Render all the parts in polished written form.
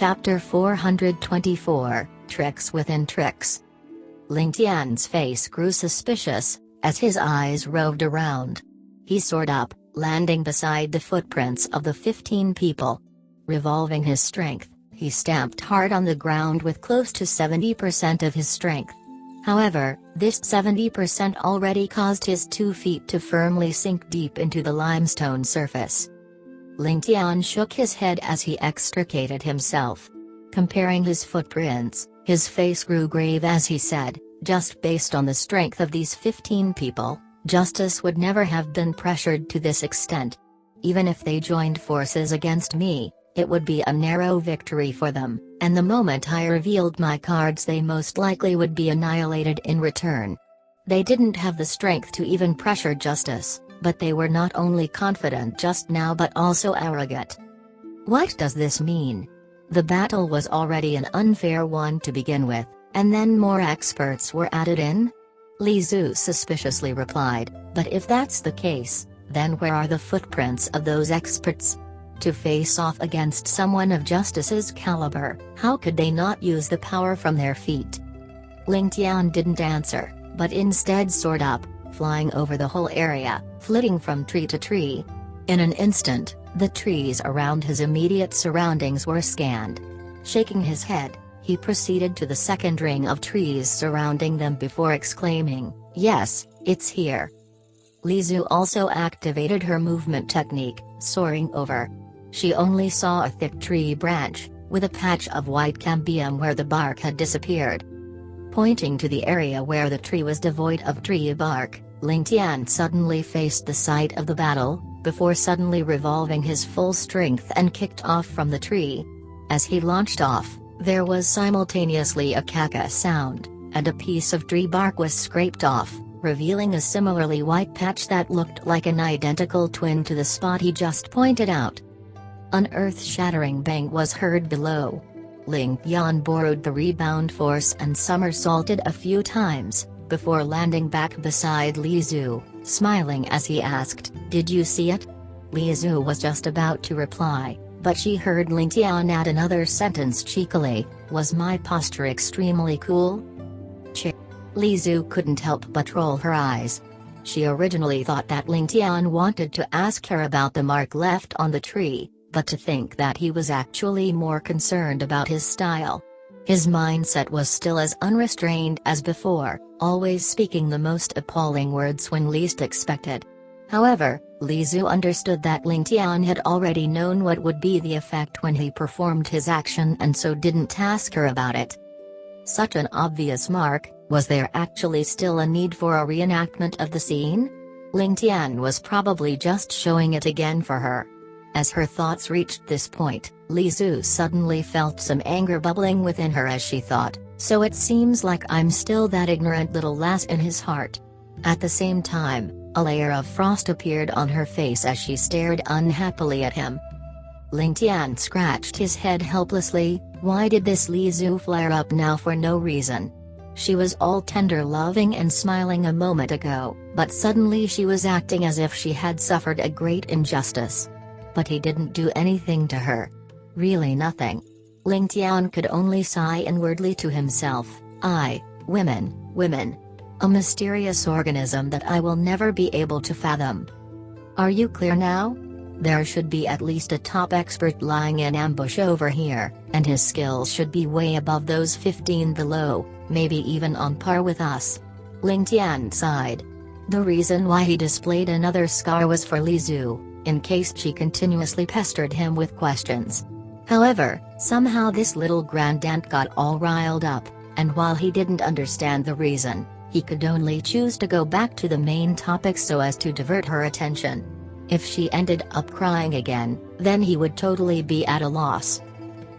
Chapter 424, Tricks Within Tricks. Ling Tian's face grew suspicious, as his eyes roved around. He soared up, landing beside the footprints of the 15 people. Revolving his strength, he stamped hard on the ground with close to 70% of his strength. However, this 70% already caused his 2 feet to firmly sink deep into the limestone surface. Ling Tian shook his head as he extricated himself. Comparing his footprints, his face grew grave as he said, "Just based on the strength of these 15 people, justice would never have been pressured to this extent. Even if they joined forces against me, it would be a narrow victory for them, and the moment I revealed my cards they most likely would be annihilated in return. They didn't have the strength to even pressure justice, but they were not only confident just now but also arrogant." What does this mean? The battle was already an unfair one to begin with, and then more experts were added in? Li Zhu suspiciously replied, "But if that's the case, then where are the footprints of those experts? To face off against someone of justice's caliber, how could they not use the power from their feet?" Ling Tian didn't answer, but instead soared up, flying over the whole area, flitting from tree to tree. In an instant, the trees around his immediate surroundings were scanned. Shaking his head, he proceeded to the second ring of trees surrounding them before exclaiming, "Yes, it's here." Li Zhu also activated her movement technique, soaring over. She only saw a thick tree branch, with a patch of white cambium where the bark had disappeared. Pointing to the area where the tree was devoid of tree bark, Ling Tian suddenly faced the site of the battle, before suddenly revolving his full strength and kicked off from the tree. As he launched off, there was simultaneously a caca sound, and a piece of tree bark was scraped off, revealing a similarly white patch that looked like an identical twin to the spot he just pointed out. An earth-shattering bang was heard below. Ling Tian borrowed the rebound force and somersaulted a few times, before landing back beside Li Zhu, smiling as he asked, "Did you see it?" Li Zhu was just about to reply, but she heard Ling Tian add another sentence cheekily, "Was my posture extremely cool?" Li Zhu couldn't help but roll her eyes. She originally thought that Ling Tian wanted to ask her about the mark left on the tree, but to think that he was actually more concerned about his style. His mindset was still as unrestrained as before, always speaking the most appalling words when least expected. However, Li Zhu understood that Ling Tian had already known what would be the effect when he performed his action and so didn't ask her about it. Such an obvious mark, was there actually still a need for a reenactment of the scene? Ling Tian was probably just showing it again for her. As her thoughts reached this point, Li Zhu suddenly felt some anger bubbling within her as she thought, "So it seems like I'm still that ignorant little lass in his heart." At the same time, a layer of frost appeared on her face as she stared unhappily at him. Ling Tian scratched his head helplessly. Why did this Li Zhu flare up now for no reason? She was all tender loving and smiling a moment ago, but suddenly she was acting as if she had suffered a great injustice. But he didn't do anything to her. Really nothing. Ling Tian could only sigh inwardly to himself, women. A mysterious organism that I will never be able to fathom. Are you clear now? There should be at least a top expert lying in ambush over here, and his skills should be way above those 15 below, maybe even on par with us. Ling Tian sighed. The reason why he displayed another scar was for Li Zhu, in case she continuously pestered him with questions. However, somehow this little grandaunt got all riled up, and while he didn't understand the reason, he could only choose to go back to the main topic so as to divert her attention. If she ended up crying again, then he would totally be at a loss.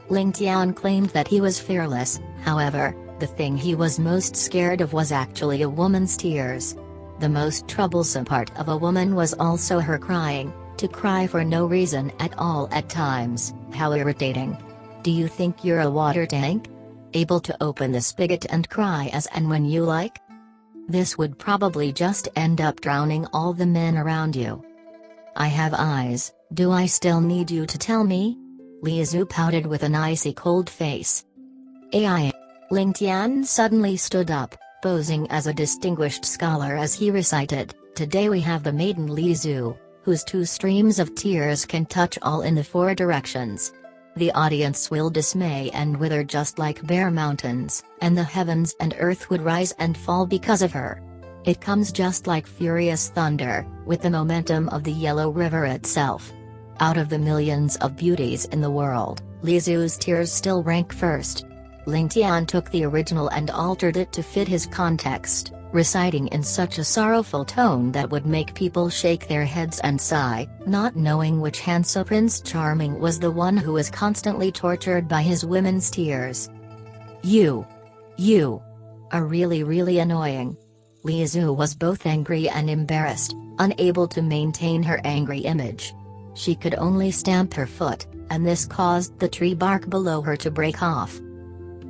Ling Tian claimed that he was fearless, however, the thing he was most scared of was actually a woman's tears. The most troublesome part of a woman was also her crying. To cry for no reason at all at times, how irritating. Do you think you're a water tank? Able to open the spigot and cry as and when you like? This would probably just end up drowning all the men around you. I have eyes, do I still need you to tell me? Li Zhu pouted with an icy cold face. AI. Ling Tian suddenly stood up, posing as a distinguished scholar as he recited, "Today we have the maiden Li Zhu, whose 2 streams of tears can touch all in the 4 directions. The audience will dismay and wither just like bare mountains, and the heavens and earth would rise and fall because of her. It comes just like furious thunder, with the momentum of the Yellow River itself. Out of the millions of beauties in the world, Li Zhu's tears still rank first." Ling Tian took the original and altered it to fit his context, reciting in such a sorrowful tone that would make people shake their heads and sigh, not knowing which handsome Prince Charming was the one who was constantly tortured by his women's tears. You are really annoying." Li Zhu was both angry and embarrassed, unable to maintain her angry image. She could only stamp her foot, and this caused the tree bark below her to break off.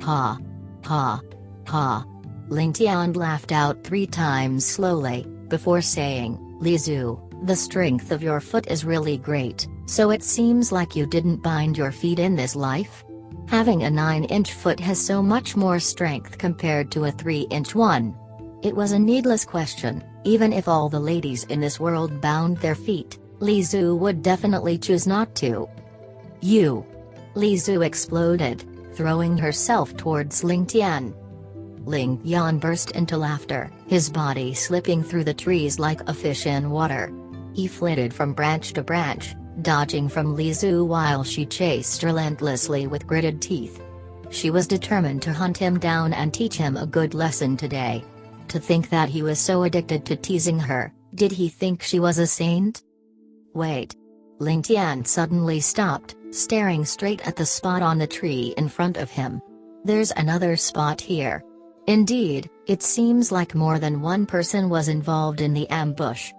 Ha! Ha! Ha! Ling Tian laughed out 3 times slowly, before saying, "Li Zhu, the strength of your foot is really great, so it seems like you didn't bind your feet in this life? Having a 9-inch foot has so much more strength compared to a 3-inch one." It was a needless question. Even if all the ladies in this world bound their feet, Li Zhu would definitely choose not to. "You!" Li Zhu exploded, throwing herself towards Ling Tian. Ling Tian burst into laughter, his body slipping through the trees like a fish in water. He flitted from branch to branch, dodging from Li Zhu while she chased relentlessly with gritted teeth. She was determined to hunt him down and teach him a good lesson today. To think that he was so addicted to teasing her, did he think she was a saint? Wait. Ling Tian suddenly stopped, staring straight at the spot on the tree in front of him. There's another spot here. Indeed, it seems like more than one person was involved in the ambush.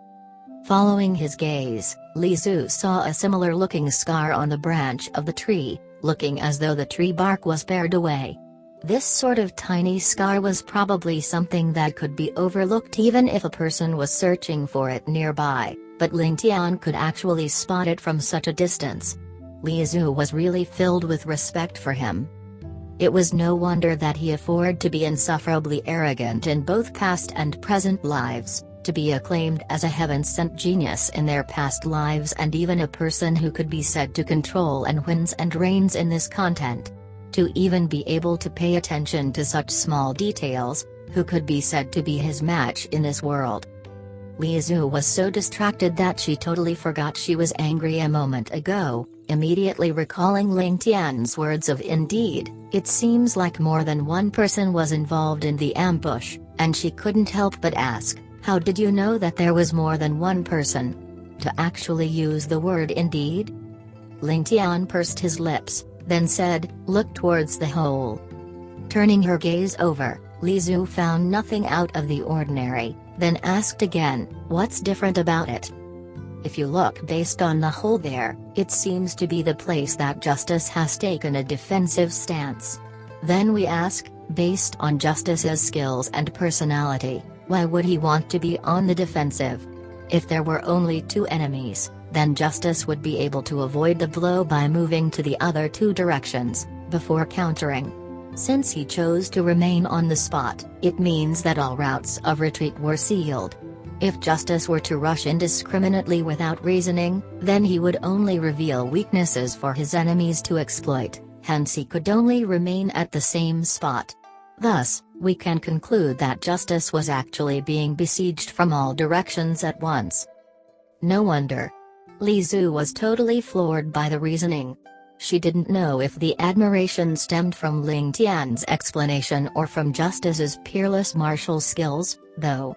Following his gaze, Li Zhu saw a similar-looking scar on the branch of the tree, looking as though the tree bark was pared away. This sort of tiny scar was probably something that could be overlooked even if a person was searching for it nearby, but Ling Tian could actually spot it from such a distance. Li Zhu was really filled with respect for him. It was no wonder that he afforded to be insufferably arrogant in both past and present lives, to be acclaimed as a heaven-sent genius in their past lives and even a person who could be said to control and wins and reigns in this content. To even be able to pay attention to such small details, who could be said to be his match in this world? Li Zhu was so distracted that she totally forgot she was angry a moment ago, immediately recalling Ling Tian's words of "Indeed, it seems like more than one person was involved in the ambush," and she couldn't help but ask, "How did you know that there was more than one person?" To actually use the word "indeed?" Ling Tian pursed his lips, then said, "Look towards the hole." Turning her gaze over, Li Zhu found nothing out of the ordinary, then asked again, "What's different about it?" "If you look based on the hole there, it seems to be the place that Justice has taken a defensive stance." Then we ask, based on Justice's skills and personality, why would he want to be on the defensive? If there were only 2 enemies, then Justice would be able to avoid the blow by moving to the other 2 directions, before countering. Since he chose to remain on the spot, it means that all routes of retreat were sealed. If Justice were to rush indiscriminately without reasoning, then he would only reveal weaknesses for his enemies to exploit, hence he could only remain at the same spot. Thus, we can conclude that Justice was actually being besieged from all directions at once. No wonder. Li Zhu was totally floored by the reasoning. She didn't know if the admiration stemmed from Ling Tian's explanation or from Justice's peerless martial skills, though.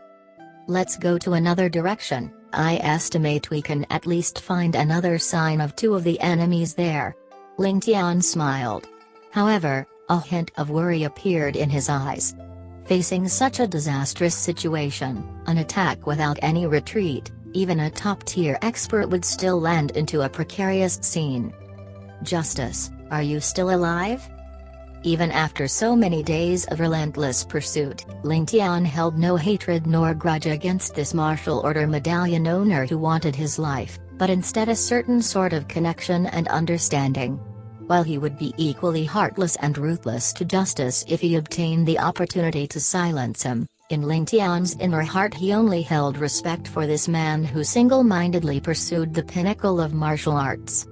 Let's go to another direction. I estimate we can at least find another sign of 2 of the enemies there. Ling Tian smiled. However, a hint of worry appeared in his eyes. Facing such a disastrous situation, an attack without any retreat, even a top-tier expert would still land into a precarious scene. "Justice, are you still alive?" Even after so many days of relentless pursuit, Ling Tian held no hatred nor grudge against this martial order medallion owner who wanted his life, but instead a certain sort of connection and understanding. while he would be equally heartless and ruthless to Justice if he obtained the opportunity to silence him, in Ling Tian's inner heart he only held respect for this man who single-mindedly pursued the pinnacle of martial arts.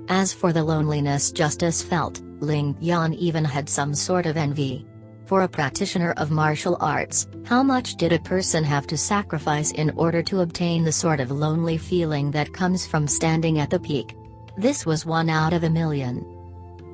As for the loneliness Justice felt, Ling Tian even had some sort of envy. For a practitioner of martial arts, how much did a person have to sacrifice in order to obtain the sort of lonely feeling that comes from standing at the peak? This was 1 out of a million.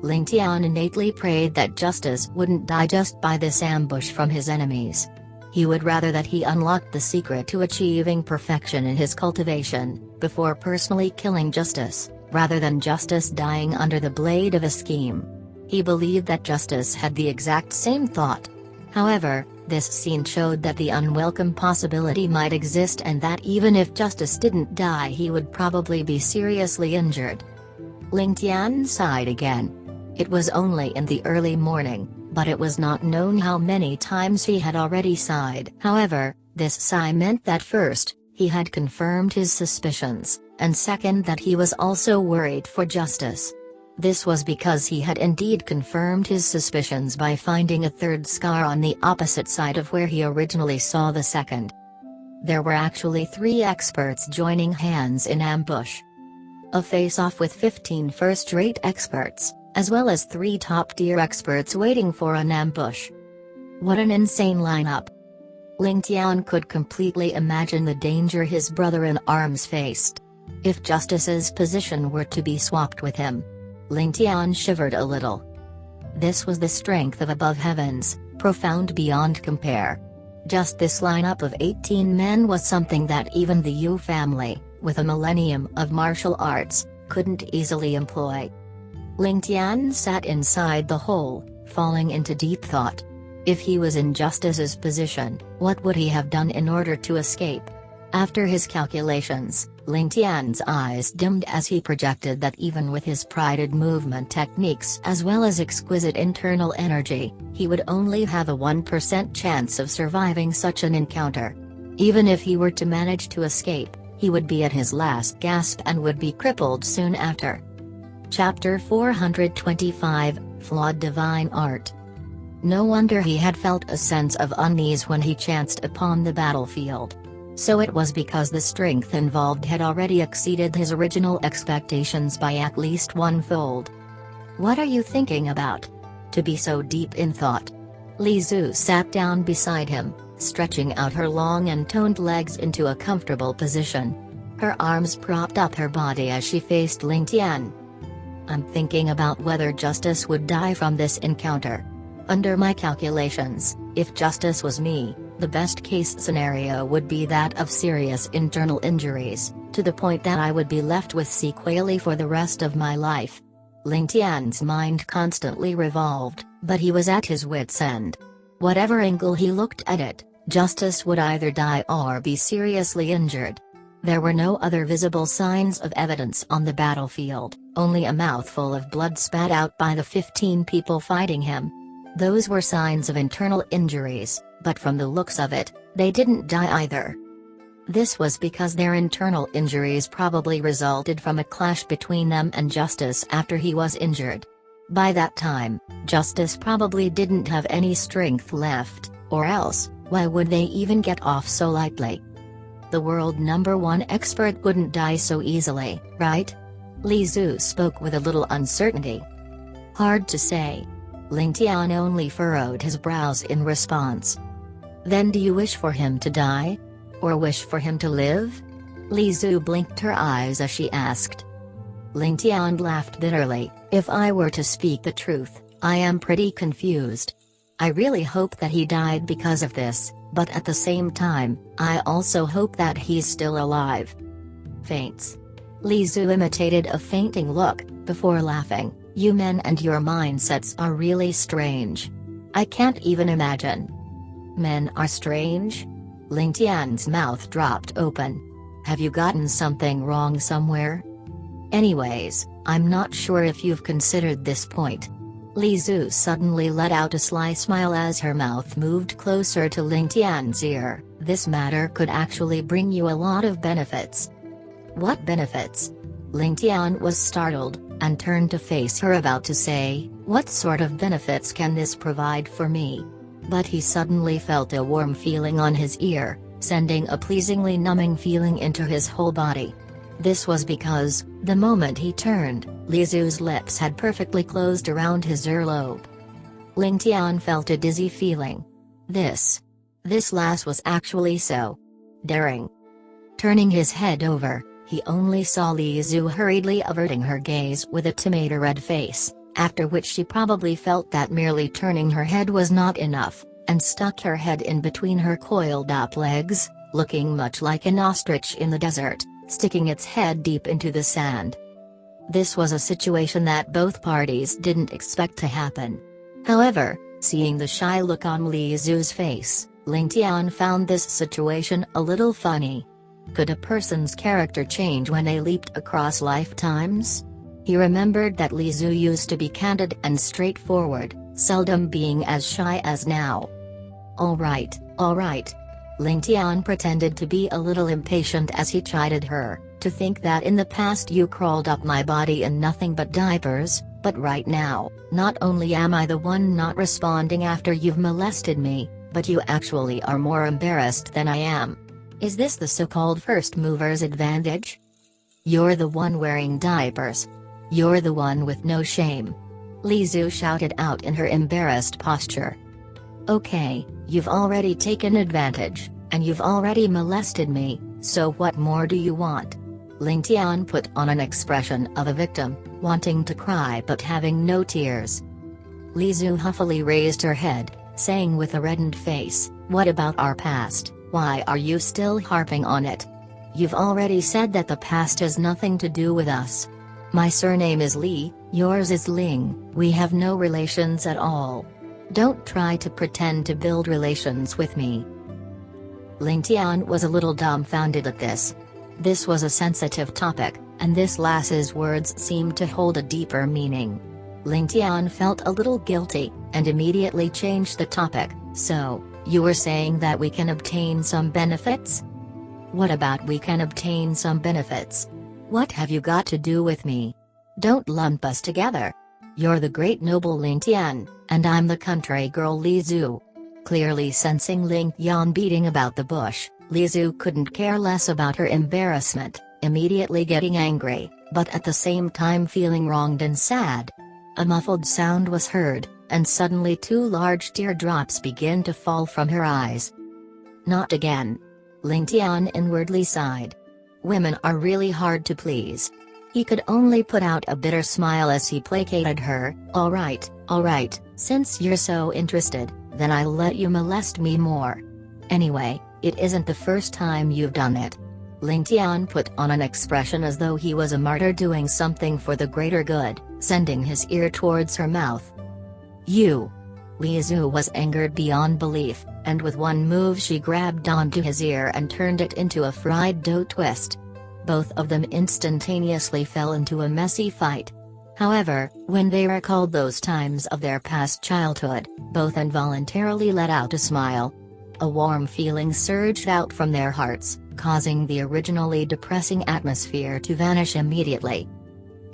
Ling Tian innately prayed that Justice wouldn't die just by this ambush from his enemies. He would rather that he unlocked the secret to achieving perfection in his cultivation, before personally killing Justice, rather than Justice dying under the blade of a scheme. He believed that Justice had the exact same thought. However, this scene showed that the unwelcome possibility might exist and that even if Justice didn't die he would probably be seriously injured. Ling Tian sighed again. It was only in the early morning, but it was not known how many times he had already sighed. However, this sigh meant that first, he had confirmed his suspicions, and second that he was also worried for Justice. This was because he had indeed confirmed his suspicions by finding a third scar on the opposite side of where he originally saw the second. There were actually 3 experts joining hands in ambush. A face-off with 15 first-rate experts, as well as 3 top-tier experts waiting for an ambush. What an insane lineup. Ling Tian could completely imagine the danger his brother-in-arms faced. If Justice's position were to be swapped with him. Ling Tian shivered a little. This was the strength of above heavens, profound beyond compare. Just this lineup of 18 men was something that even the Yu family, with a millennium of martial arts, couldn't easily employ. Ling Tian sat inside the hole, falling into deep thought. If he was in Justice's position, what would he have done in order to escape? After his calculations, Ling Tian's eyes dimmed as he projected that even with his prided movement techniques as well as exquisite internal energy, he would only have a 1% chance of surviving such an encounter. Even if he were to manage to escape, he would be at his last gasp and would be crippled soon after. Chapter 425, Flawed Divine Art. No wonder he had felt a sense of unease when he chanced upon the battlefield. So it was because the strength involved had already exceeded his original expectations by at least 1-fold. What are you thinking about? To be so deep in thought. Li Zhu sat down beside him, stretching out her long and toned legs into a comfortable position. Her arms propped up her body as she faced Ling Tian. I'm thinking about whether Justice would die from this encounter. Under my calculations, if Justice was me, the best-case scenario would be that of serious internal injuries, to the point that I would be left with sequelae for the rest of my life. Ling Tian's mind constantly revolved, but he was at his wits' end. Whatever angle he looked at it, Justice would either die or be seriously injured. There were no other visible signs of evidence on the battlefield, only a mouthful of blood spat out by the 15 people fighting him. Those were signs of internal injuries, but from the looks of it, they didn't die either. This was because their internal injuries probably resulted from a clash between them and Justice after he was injured. By that time, Justice probably didn't have any strength left, or else, why would they even get off so lightly? The world #1 expert wouldn't die so easily, right? Li Zhu spoke with a little uncertainty. Hard to say. Ling Tian only furrowed his brows in response. Then do you wish for him to die? Or wish for him to live? Li Zhu blinked her eyes as she asked. Ling Tian laughed bitterly. If I were to speak the truth, I am pretty confused. I really hope that he died because of this, but at the same time, I also hope that he's still alive. Faints. Li Zhu imitated a fainting look, before laughing. You men and your mindsets are really strange. I can't even imagine. Men are strange? Ling Tian's mouth dropped open. Have you gotten something wrong somewhere? Anyways, I'm not sure if you've considered this point. Li Zhu suddenly let out a sly smile as her mouth moved closer to Ling Tian's ear. This matter could actually bring you a lot of benefits. What benefits? Ling Tian was startled. and turned to face her, about to say, "What sort of benefits can this provide for me?" But he suddenly felt a warm feeling on his ear, sending a pleasingly numbing feeling into his whole body. This was because, the moment he turned, Li Zu's lips had perfectly closed around his earlobe. Ling Tian felt a dizzy feeling. This lass was actually so daring. Turning his head over, he only saw Li Zu hurriedly averting her gaze with a tomato-red face, after which she probably felt that merely turning her head was not enough, and stuck her head in between her coiled-up legs, looking much like an ostrich in the desert, sticking its head deep into the sand. This was a situation that both parties didn't expect to happen. However, seeing the shy look on Li Zu's face, Ling Tian found this situation a little funny. Could a person's character change when they leaped across lifetimes? He remembered that Li Zu used to be candid and straightforward, seldom being as shy as now. All right. Ling Tian pretended to be a little impatient as he chided her, "To think that in the past you crawled up my body in nothing but diapers, but right now, not only am I the one not responding after you've molested me, but you actually are more embarrassed than I am. Is this the so-called first mover's advantage? You're the one wearing diapers. You're the one with no shame." Li Zu shouted out in her embarrassed posture. "Okay, you've already taken advantage, and you've already molested me, so what more do you want?" Ling Tian put on an expression of a victim, wanting to cry but having no tears. Li Zu huffily raised her head, saying with a reddened face, "What about our past? Why are you still harping on it? You've already said that the past has nothing to do with us. My surname is Li, yours is Ling, we have no relations at all. Don't try to pretend to build relations with me." Ling Tian was a little dumbfounded at this. This was a sensitive topic, and this lass's words seemed to hold a deeper meaning. Ling Tian felt a little guilty, and immediately changed the topic. "So, you were saying that we can obtain some benefits?" "What about we can obtain some benefits? What have you got to do with me? Don't lump us together. You're the great noble Ling Tian, and I'm the country girl Li Zu." Clearly sensing Ling Tian beating about the bush, Li Zu couldn't care less about her embarrassment, immediately getting angry, but at the same time feeling wronged and sad. A muffled sound was heard, and suddenly 2 large teardrops began to fall from her eyes. "Not again." Ling Tian inwardly sighed. Women are really hard to please. He could only put out a bitter smile as he placated her. All right, since you're so interested, then I'll let you molest me more. Anyway, it isn't the first time you've done it." Ling Tian put on an expression as though he was a martyr doing something for the greater good, sending his ear towards her mouth. "You!" Li Zu was angered beyond belief, and with one move she grabbed onto his ear and turned it into a fried dough twist. Both of them instantaneously fell into a messy fight. However, when they recalled those times of their past childhood, both involuntarily let out a smile. A warm feeling surged out from their hearts, causing the originally depressing atmosphere to vanish immediately.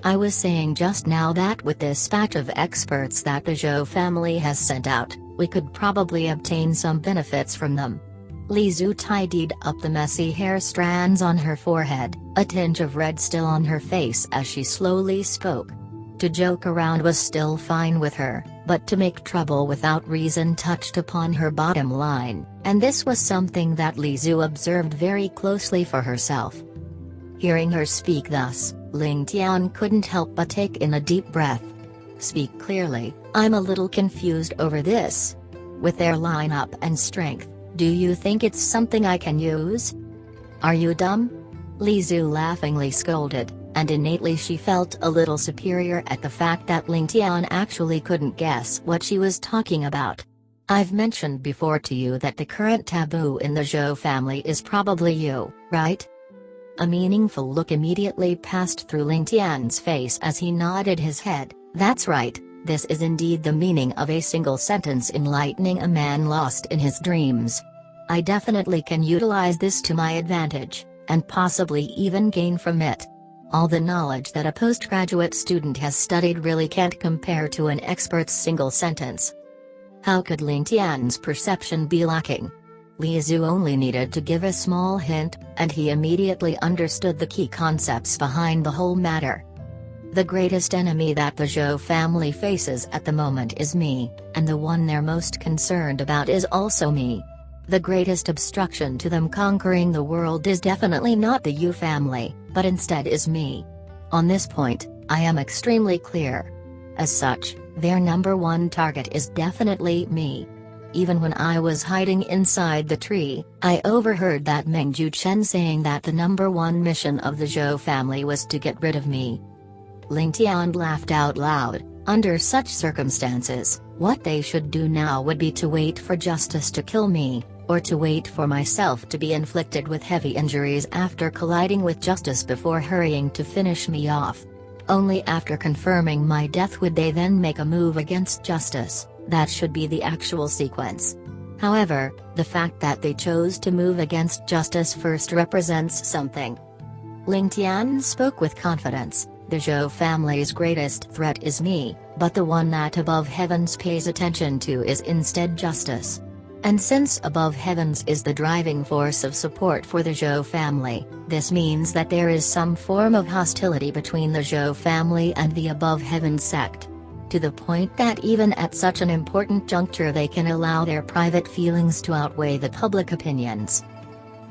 "I was saying just now that with this batch of experts that the Zhou family has sent out, we could probably obtain some benefits from them." Li Zu tidied up the messy hair strands on her forehead, a tinge of red still on her face as she slowly spoke. To joke around was still fine with her, but to make trouble without reason touched upon her bottom line, and this was something that Li Zu observed very closely for herself. Hearing her speak thus, Ling Tian couldn't help but take in a deep breath. "Speak clearly, I'm a little confused over this. With their lineup and strength, do you think it's something I can use? Are you dumb?" Li Zu laughingly scolded, and innately she felt a little superior at the fact that Ling Tian actually couldn't guess what she was talking about. "I've mentioned before to you that the current taboo in the Zhou family is probably you, right?" A meaningful look immediately passed through Ling Tian's face as he nodded his head. "That's right, this is indeed the meaning of a single sentence enlightening a man lost in his dreams. I definitely can utilize this to my advantage, and possibly even gain from it. All the knowledge that a postgraduate student has studied really can't compare to an expert's single sentence. How could Ling Tian's perception be lacking? Li Zhu only needed to give a small hint, and he immediately understood the key concepts behind the whole matter. The greatest enemy that the Zhou family faces at the moment is me, and the one they're most concerned about is also me. The greatest obstruction to them conquering the world is definitely not the Yu family, but instead is me. On this point, I am extremely clear. As such, their number one target is definitely me. Even when I was hiding inside the tree, I overheard that Mengju Chen saying that the number one mission of the Zhou family was to get rid of me. Ling Tian laughed out loud. Under such circumstances, what they should do now would be to wait for justice to kill me, or to wait for myself to be inflicted with heavy injuries after colliding with justice before hurrying to finish me off. Only after confirming my death would they then make a move against justice. That should be the actual sequence. However, the fact that they chose to move against justice first represents something. Ling Tian spoke with confidence. The Zhou family's greatest threat is me, but the one that above heavens pays attention to is instead justice. And since above heavens is the driving force of support for the Zhou family, this means that there is some form of hostility between the Zhou family and the above heavens sect. To the point that even at such an important juncture they can allow their private feelings to outweigh the public opinions.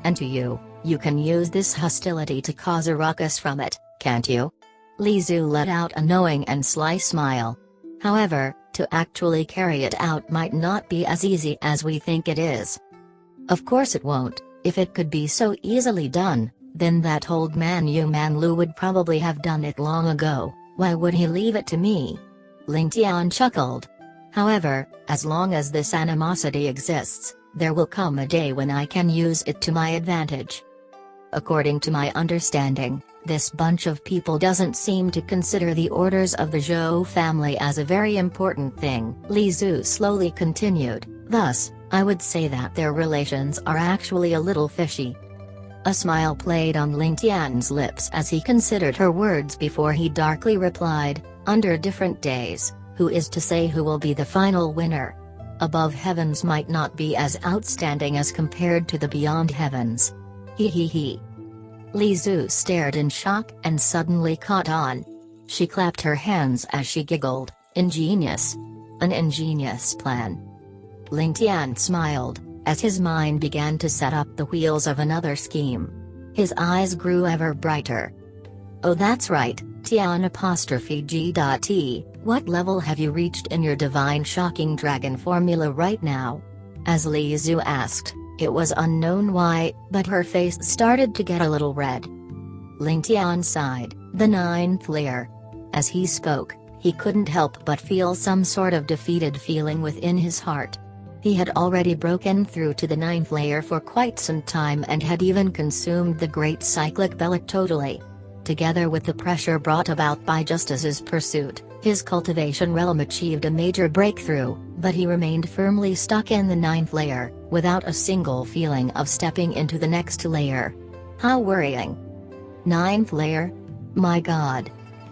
And to you can use this hostility to cause a ruckus from it, can't you? Li Zhu let out a knowing and sly smile. However, to actually carry it out might not be as easy as we think it is. Of course it won't. If it could be so easily done, then that old man Yu Manlu would probably have done it long ago. Why would he leave it to me? Ling Tian chuckled. However, as long as this animosity exists, there will come a day when I can use it to my advantage. According to my understanding, this bunch of people doesn't seem to consider the orders of the Zhou family as a very important thing. Li Zhu slowly continued, thus, I would say that their relations are actually a little fishy. A smile played on Ling Tian's lips as he considered her words before he darkly replied, under different days, who is to say who will be the final winner? Above heavens might not be as outstanding as compared to the beyond heavens. He. Li Zhu stared in shock and suddenly caught on. She clapped her hands as she giggled, ingenious. An ingenious plan. Ling Tian smiled, as his mind began to set up the wheels of another scheme. His eyes grew ever brighter. Oh, that's right, Tian''G.T, what level have you reached in your divine shocking dragon formula right now? As Li Zhu asked. It was unknown why, but her face started to get a little red. Ling Tian sighed, the 9th layer. As he spoke, he couldn't help but feel some sort of defeated feeling within his heart. He had already broken through to the 9th layer for quite some time and had even consumed the great cyclic bellet totally. Together with the pressure brought about by justice's pursuit, his cultivation realm achieved a major breakthrough, but he remained firmly stuck in the 9th layer, without a single feeling of stepping into the next layer. How worrying. 9th layer? My god.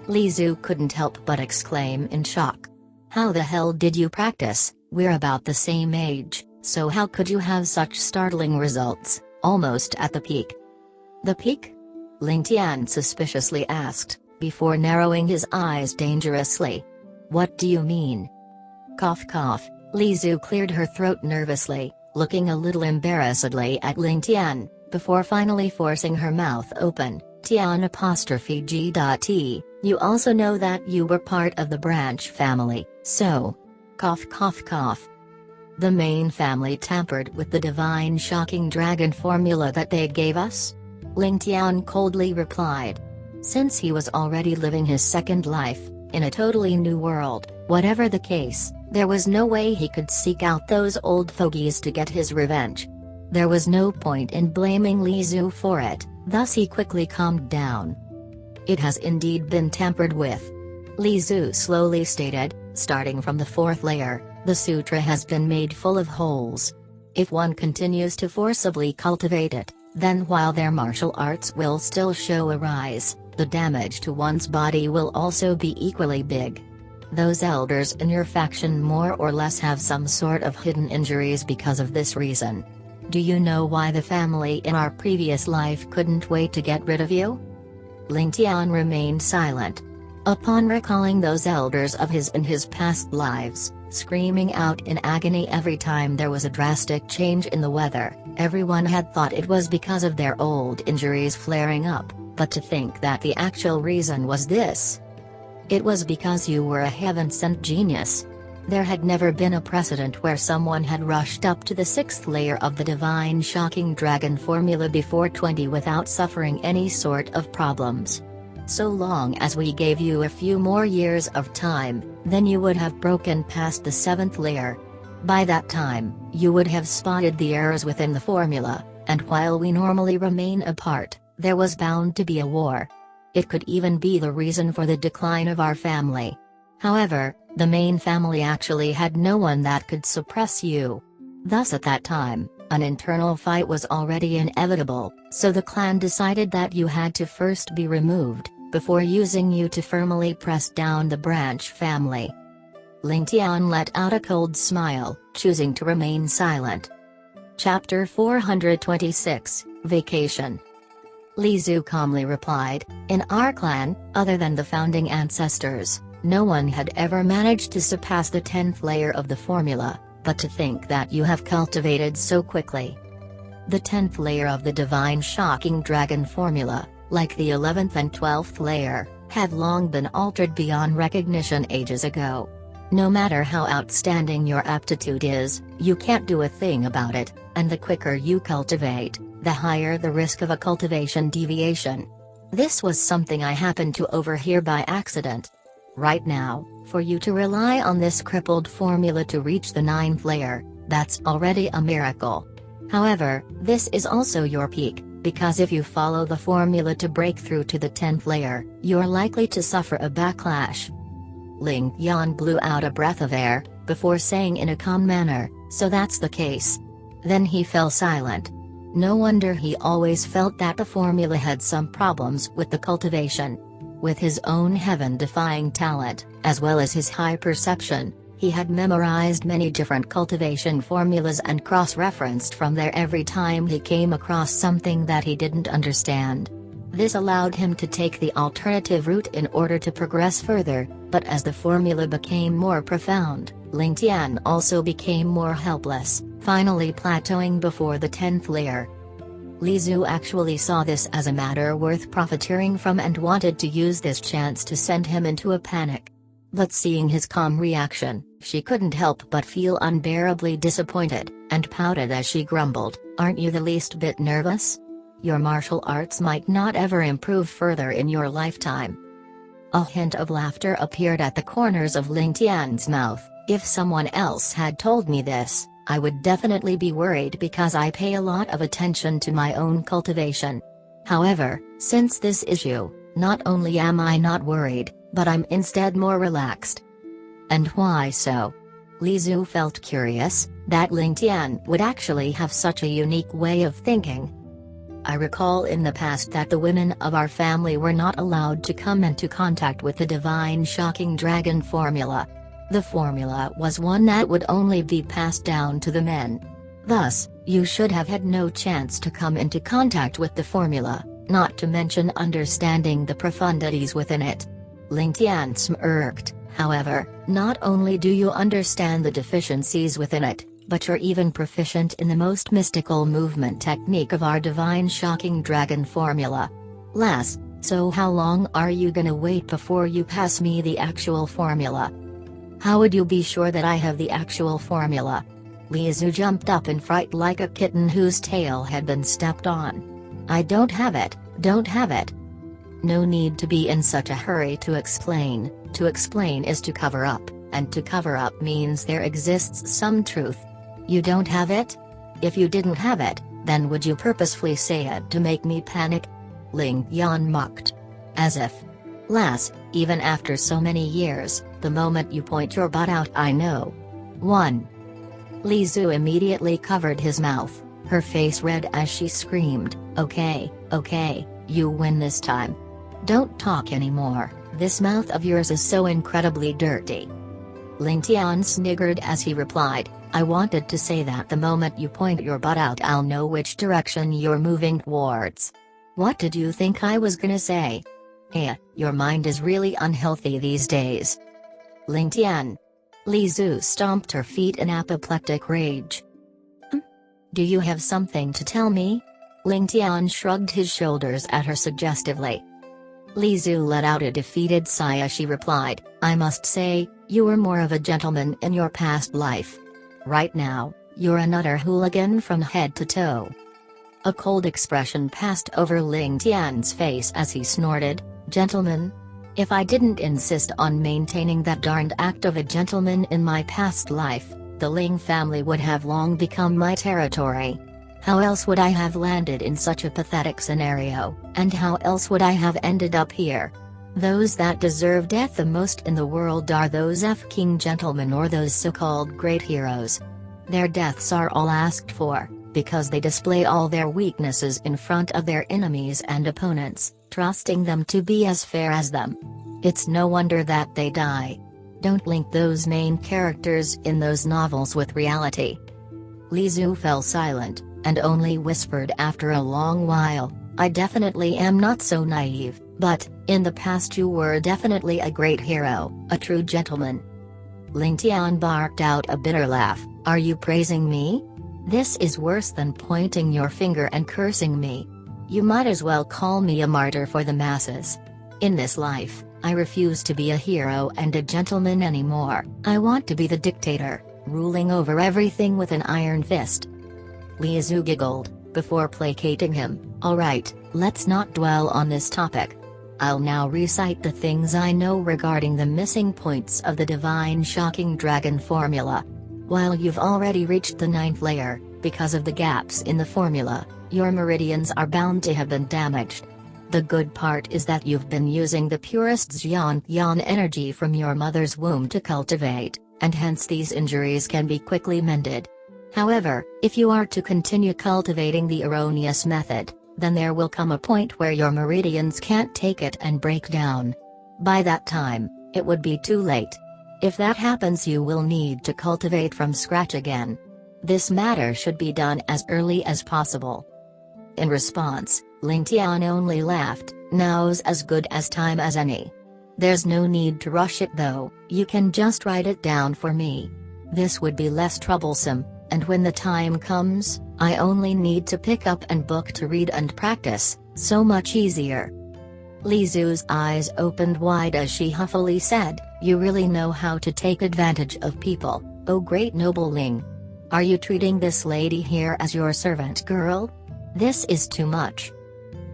Li Zhu couldn't help but exclaim in shock. How the hell did you practice? We're about the same age, so how could you have such startling results, almost at the peak? The peak? Ling Tian suspiciously asked, before narrowing his eyes dangerously. What do you mean? Cough cough, Li Zhu cleared her throat nervously, looking a little embarrassedly at Ling Tian, before finally forcing her mouth open. Tian''G.T, you also know that you were part of the branch family, so. Cough cough cough. The main family tampered with the divine shocking dragon formula that they gave us? Ling Tian coldly replied. Since he was already living his second life, in a totally new world, whatever the case, there was no way he could seek out those old fogies to get his revenge. There was no point in blaming Li Zhu for it, thus he quickly calmed down. It has indeed been tampered with. Li Zhu slowly stated, starting from the 4th layer, the sutra has been made full of holes. If one continues to forcibly cultivate it, then while their martial arts will still show a rise, the damage to one's body will also be equally big. Those elders in your faction more or less have some sort of hidden injuries because of this reason. Do you know why the family in our previous life couldn't wait to get rid of you?" Ling Tian remained silent. Upon recalling those elders of his in his past lives, screaming out in agony every time there was a drastic change in the weather, everyone had thought it was because of their old injuries flaring up, but to think that the actual reason was this. It was because you were a heaven-sent genius. There had never been a precedent where someone had rushed up to the 6th layer of the divine shocking dragon formula before 20 without suffering any sort of problems. So long as we gave you a few more years of time, then you would have broken past the 7th layer. By that time, you would have spotted the errors within the formula, and while we normally remain apart, there was bound to be a war. It could even be the reason for the decline of our family. However, the main family actually had no one that could suppress you. Thus at that time, an internal fight was already inevitable, so the clan decided that you had to first be removed, before using you to firmly press down the branch family. Ling Tian let out a cold smile, choosing to remain silent. Chapter 426, Vacation. Li Zhu calmly replied, "In our clan, other than the founding ancestors, no one had ever managed to surpass the 10th layer of the formula, but to think that you have cultivated so quickly. The 10th layer of the divine shocking dragon formula, like the 11th and 12th layer, had long been altered beyond recognition ages ago. No matter how outstanding your aptitude is, you can't do a thing about it, and the quicker you cultivate, the higher the risk of a cultivation deviation. This was something I happened to overhear by accident. Right now, for you to rely on this crippled formula to reach the 9th layer, that's already a miracle. However, this is also your peak, because if you follow the formula to break through to the 10th layer, you're likely to suffer a backlash." Ling Tian blew out a breath of air, before saying in a calm manner, "So that's the case." Then he fell silent. No wonder he always felt that the formula had some problems with the cultivation. With his own heaven-defying talent, as well as his high perception, he had memorized many different cultivation formulas and cross-referenced from there every time he came across something that he didn't understand. This allowed him to take the alternative route in order to progress further, but as the formula became more profound, Ling Tian also became more helpless, finally plateauing before the 10th layer. Li Zhu actually saw this as a matter worth profiteering from and wanted to use this chance to send him into a panic. But seeing his calm reaction, she couldn't help but feel unbearably disappointed, and pouted as she grumbled, "Aren't you the least bit nervous? Your martial arts might not ever improve further in your lifetime." A hint of laughter appeared at the corners of Ling Tian's mouth. "If someone else had told me this, I would definitely be worried because I pay a lot of attention to my own cultivation. However, since this issue, not only am I not worried, but I'm instead more relaxed." "And why so?" Li Zhu felt curious, that Ling Tian would actually have such a unique way of thinking. "I recall in the past that the women of our family were not allowed to come into contact with the divine shocking dragon formula. The formula was one that would only be passed down to the men. Thus, you should have had no chance to come into contact with the formula, not to mention understanding the profundities within it." Ling Tian smirked. "However, not only do you understand the deficiencies within it, but you're even proficient in the most mystical movement technique of our divine shocking dragon formula. So how long are you gonna wait before you pass me the actual formula?" "How would you be sure that I have the actual formula?" Li Zhu jumped up in fright like a kitten whose tail had been stepped on. "I don't have it, don't have it." "No need to be in such a hurry to explain. To explain is to cover up, and to cover up means there exists some truth. You don't have it? If you didn't have it, then would you purposefully say it to make me panic?" Ling Tian mocked. "As if. Even after so many years, the moment you point your butt out I know." 1. Li Zhu immediately covered his mouth, her face red as she screamed, Okay, you win this time." Don't talk anymore, this mouth of yours is so incredibly dirty. Ling Tian sniggered as he replied, I wanted to say that the moment you point your butt out I'll know which direction you're moving towards. What did you think I was gonna say? Hey, your mind is really unhealthy these days. Ling Tian. Li Zhu stomped her feet in apoplectic rage. Do you have something to tell me? Ling Tian shrugged his shoulders at her suggestively. Li Zhu let out a defeated sigh as she replied, I must say, you were more of a gentleman in your past life. Right now, you're an utter hooligan from head to toe. A cold expression passed over Ling Tian's face as he snorted, Gentleman? If I didn't insist on maintaining that darned act of a gentleman in my past life, the Ling family would have long become my territory. How else would I have landed in such a pathetic scenario, and how else would I have ended up here? Those that deserve death the most in the world are those F-king gentlemen or those so-called great heroes. Their deaths are all asked for, because they display all their weaknesses in front of their enemies and opponents, trusting them to be as fair as them. It's no wonder that they die. Don't link those main characters in those novels with reality. Li Zhu fell silent, and only whispered after a long while, I definitely am not so naive, but, in the past you were definitely a great hero, a true gentleman. Ling Tian barked out a bitter laugh, are you praising me? This is worse than pointing your finger and cursing me. You might as well call me a martyr for the masses. In this life, I refuse to be a hero and a gentleman anymore, I want to be the dictator, ruling over everything with an iron fist. Li Zhu giggled, before placating him, alright, let's not dwell on this topic. I'll now recite the things I know regarding the missing points of the divine shocking dragon formula. While you've already reached the 9th layer, because of the gaps in the formula, your meridians are bound to have been damaged. The good part is that you've been using the purest Xian energy from your mother's womb to cultivate, and hence these injuries can be quickly mended. However, if you are to continue cultivating the erroneous method, then there will come a point where your meridians can't take it and break down. By that time, it would be too late. If that happens you will need to cultivate from scratch again. This matter should be done as early as possible. In response, Ling Tian only laughed, now's as good as time as any. There's no need to rush it though, you can just write it down for me. This would be less troublesome, and when the time comes, I only need to pick up a book to read and practice, so much easier. Li Zhu's eyes opened wide as she huffily said, you really know how to take advantage of people, oh great noble Ling. Are you treating this lady here as your servant girl? This is too much.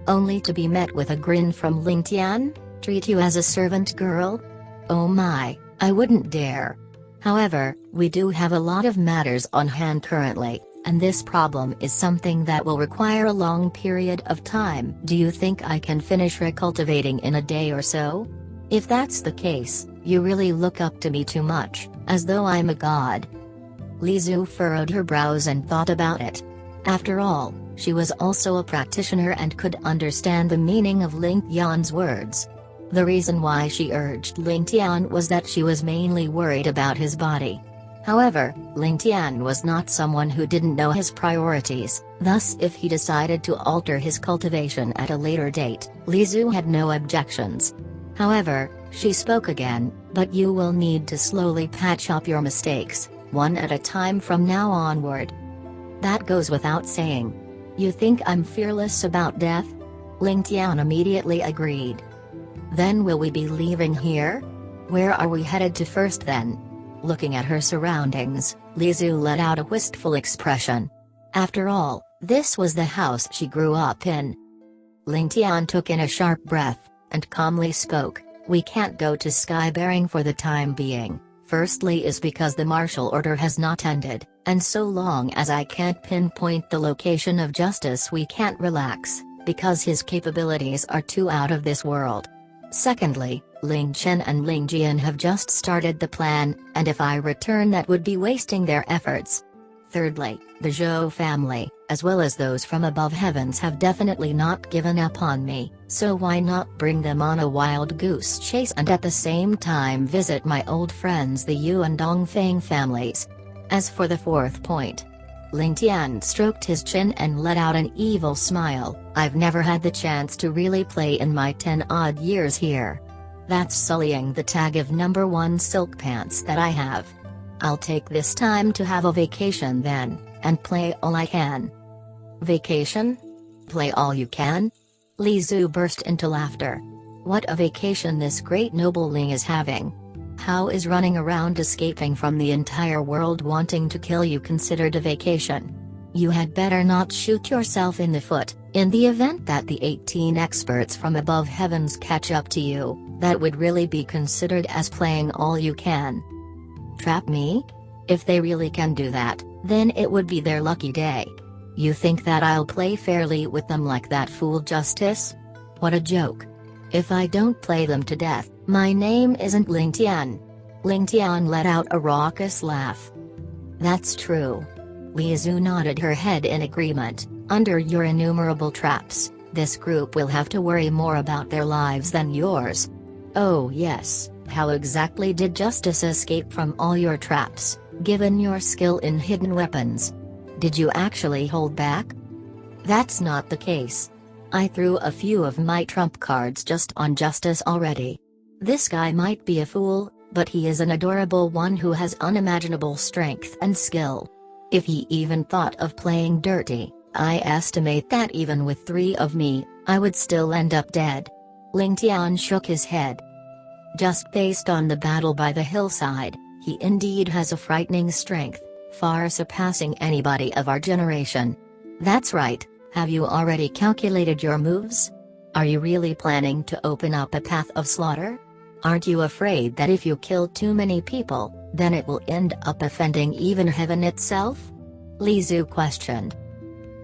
Only to be met with a grin from Ling Tian? Treat you as a servant girl? Oh my, I wouldn't dare. However, we do have a lot of matters on hand currently, and this problem is something that will require a long period of time. Do you think I can finish recultivating in a day or so? If that's the case, you really look up to me too much, as though I'm a god. Li Zhu furrowed her brows and thought about it. After all, she was also a practitioner and could understand the meaning of Ling Tian's words. The reason why she urged Ling Tian was that she was mainly worried about his body. However, Ling Tian was not someone who didn't know his priorities, thus if he decided to alter his cultivation at a later date, Li Zhu had no objections. However, she spoke again, but you will need to slowly patch up your mistakes, one at a time from now onward. That goes without saying. You think I'm fearless about death? Ling Tian immediately agreed. Then will we be leaving here? Where are we headed to first then? Looking at her surroundings, Li Zhu let out a wistful expression. After all, this was the house she grew up in. Ling Tian took in a sharp breath, and calmly spoke, we can't go to Skybearing for the time being, firstly is because the martial order has not ended, and so long as I can't pinpoint the location of justice we can't relax, because his capabilities are too out of this world. Secondly, Ling Chen and Ling Jian have just started the plan, and if I return that would be wasting their efforts. Thirdly, the Zhou family, as well as those from above heavens, have definitely not given up on me, so why not bring them on a wild goose chase and at the same time visit my old friends the Yu and Dongfang families? As for the fourth point, Ling Tian stroked his chin and let out an evil smile. I've never had the chance to really play in my 10-odd years here. That's sullying the tag of #1 silk pants that I have. I'll take this time to have a vacation then, and play all I can. Vacation? Play all you can? Li Zhu burst into laughter. What a vacation this great noble Ling is having. How is running around escaping from the entire world wanting to kill you considered a vacation? You had better not shoot yourself in the foot. In the event that the 18 experts from above heavens catch up to you, that would really be considered as playing all you can. Trap me? If they really can do that, then it would be their lucky day. You think that I'll play fairly with them like that, fool Justice? What a joke. If I don't play them to death, my name isn't Ling Tian. Ling Tian let out a raucous laugh. That's true. Li Zhu nodded her head in agreement. Under your innumerable traps, this group will have to worry more about their lives than yours. Oh yes, how exactly did Justice escape from all your traps, given your skill in hidden weapons? Did you actually hold back? That's not the case. I threw a few of my trump cards just on Justice already. This guy might be a fool, but he is an adorable one who has unimaginable strength and skill. If he even thought of playing dirty, I estimate that even with 3 of me, I would still end up dead. Ling Tian shook his head. Just based on the battle by the hillside, he indeed has a frightening strength, far surpassing anybody of our generation. That's right, have you already calculated your moves? Are you really planning to open up a path of slaughter? Aren't you afraid that if you kill too many people, then it will end up offending even heaven itself? Li Zhu questioned.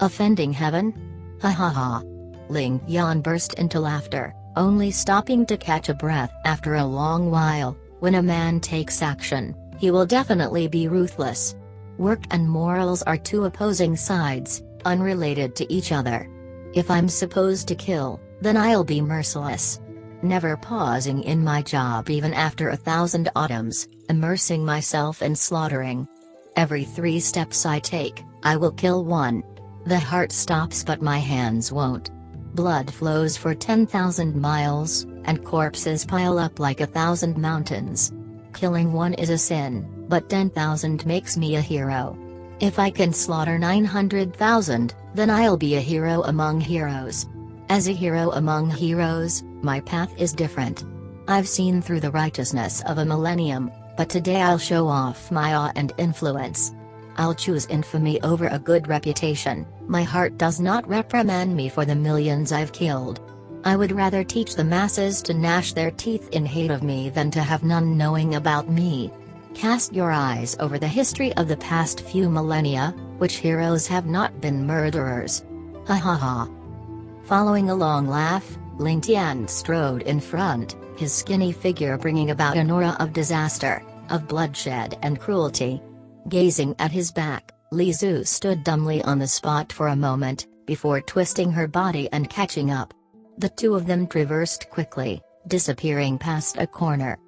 Offending heaven? Ha ha ha. Ling Yan burst into laughter, only stopping to catch a breath after a long while. When a man takes action, he will definitely be ruthless. Work and morals are two opposing sides, unrelated to each other. If I'm supposed to kill, then I'll be merciless. Never pausing in my job even after 1,000 autumns, immersing myself in slaughtering. Every 3 steps I take, I will kill one. The heart stops but my hands won't. Blood flows for 10,000 miles, and corpses pile up like 1,000 mountains. Killing one is a sin, but 10,000 makes me a hero. If I can slaughter 900,000, then I'll be a hero among heroes. As a hero among heroes, my path is different. I've seen through the righteousness of a millennium, but today I'll show off my awe and influence. I'll choose infamy over a good reputation. My heart does not reprimand me for the millions I've killed. I would rather teach the masses to gnash their teeth in hate of me than to have none knowing about me. Cast your eyes over the history of the past few millennia, which heroes have not been murderers? Ha ha ha. Following a long laugh, Ling Tian strode in front, his skinny figure bringing about an aura of disaster, of bloodshed and cruelty. Gazing at his back, Li Zhu stood dumbly on the spot for a moment, before twisting her body and catching up. The two of them traversed quickly, disappearing past a corner.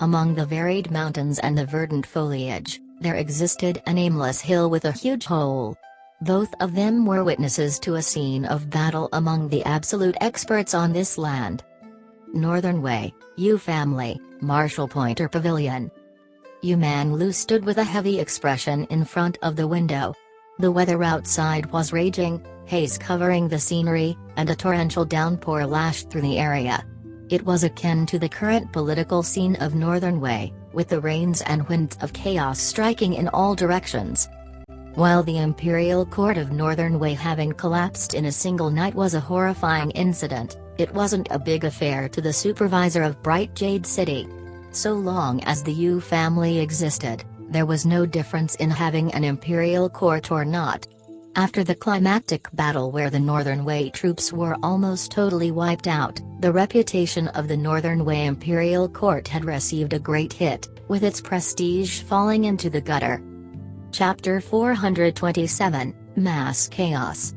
Among the varied mountains and the verdant foliage, there existed a nameless hill with a huge hole. Both of them were witnesses to a scene of battle among the absolute experts on this land. Northern Way, Yu Family, Marshall Pointer Pavilion. Yu Man Lu stood with a heavy expression in front of the window. The weather outside was raging, haze covering the scenery, and a torrential downpour lashed through the area. It was akin to the current political scene of Northern Way, with the rains and winds of chaos striking in all directions. While the Imperial Court of Northern Way having collapsed in a single night was a horrifying incident, it wasn't a big affair to the supervisor of Bright Jade City. So long as the Yu family existed, there was no difference in having an Imperial Court or not. After the climactic battle where the Northern Way troops were almost totally wiped out, the reputation of the Northern Way Imperial Court had received a great hit, with its prestige falling into the gutter. Chapter 427, Mass Chaos.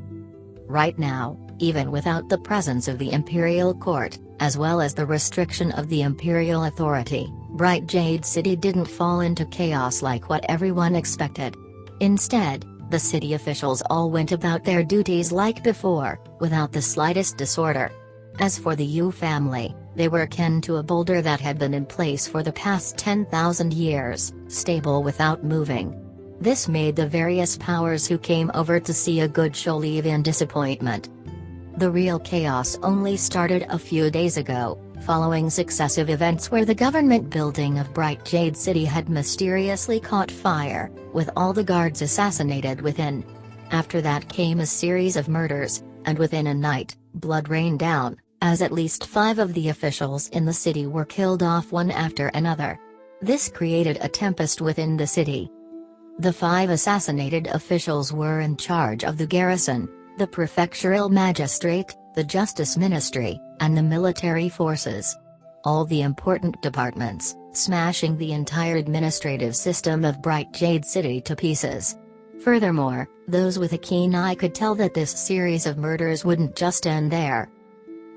Right now, even without the presence of the Imperial Court, as well as the restriction of the Imperial authority, Bright Jade City didn't fall into chaos like what everyone expected. Instead, the city officials all went about their duties like before, without the slightest disorder. As for the Yu family, they were akin to a boulder that had been in place for the past 10,000 years, stable without moving. This made the various powers who came over to see a good show leave in disappointment. The real chaos only started a few days ago, following successive events where the government building of Bright Jade City had mysteriously caught fire, with all the guards assassinated within. After that came a series of murders, and within a night, blood rained down, as at least 5 of the officials in the city were killed off one after another. This created a tempest within the city. The 5 assassinated officials were in charge of the garrison, the prefectural magistrate, the justice ministry, and the military forces. All the important departments, smashing the entire administrative system of Bright Jade City to pieces. Furthermore, those with a keen eye could tell that this series of murders wouldn't just end there.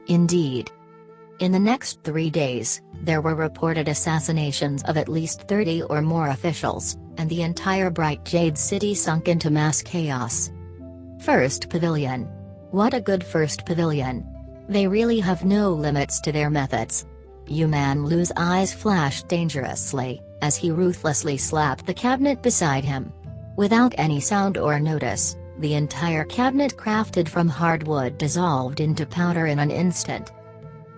Indeed. In the next 3 days, there were reported assassinations of at least 30 or more officials, and the entire Bright Jade City sunk into mass chaos. First Pavilion. What a good first pavilion. They really have no limits to their methods. Yuman Lu's eyes flashed dangerously, as he ruthlessly slapped the cabinet beside him. Without any sound or notice, the entire cabinet crafted from hardwood dissolved into powder in an instant.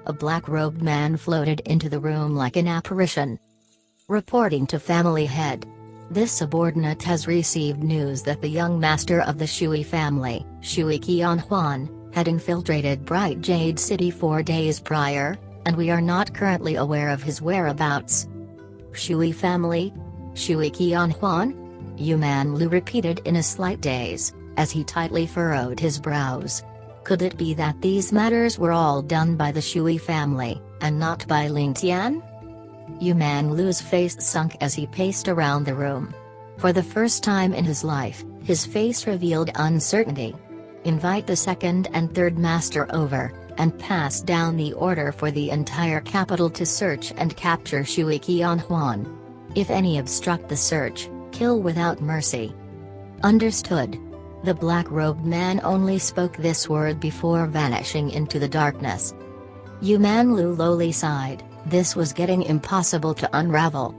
A black-robed man floated into the room like an apparition. Reporting to family head. This subordinate has received news that the young master of the Shui family, Shui Qianhuan, had infiltrated Bright Jade City 4 days prior, and we are not currently aware of his whereabouts. Shui family? Shui Qianhuan? Yuman Lu repeated in a slight daze, as he tightly furrowed his brows. Could it be that these matters were all done by the Shui family, and not by Ling Tian? Yuman Lu's face sunk as he paced around the room. For the first time in his life, his face revealed uncertainty. Invite the second and third master over, and pass down the order for the entire capital to search and capture Shui Qianhuan. If any obstruct the search, kill without mercy. Understood. The black-robed man only spoke this word before vanishing into the darkness. Yuman Lu lowly sighed. This was getting impossible to unravel.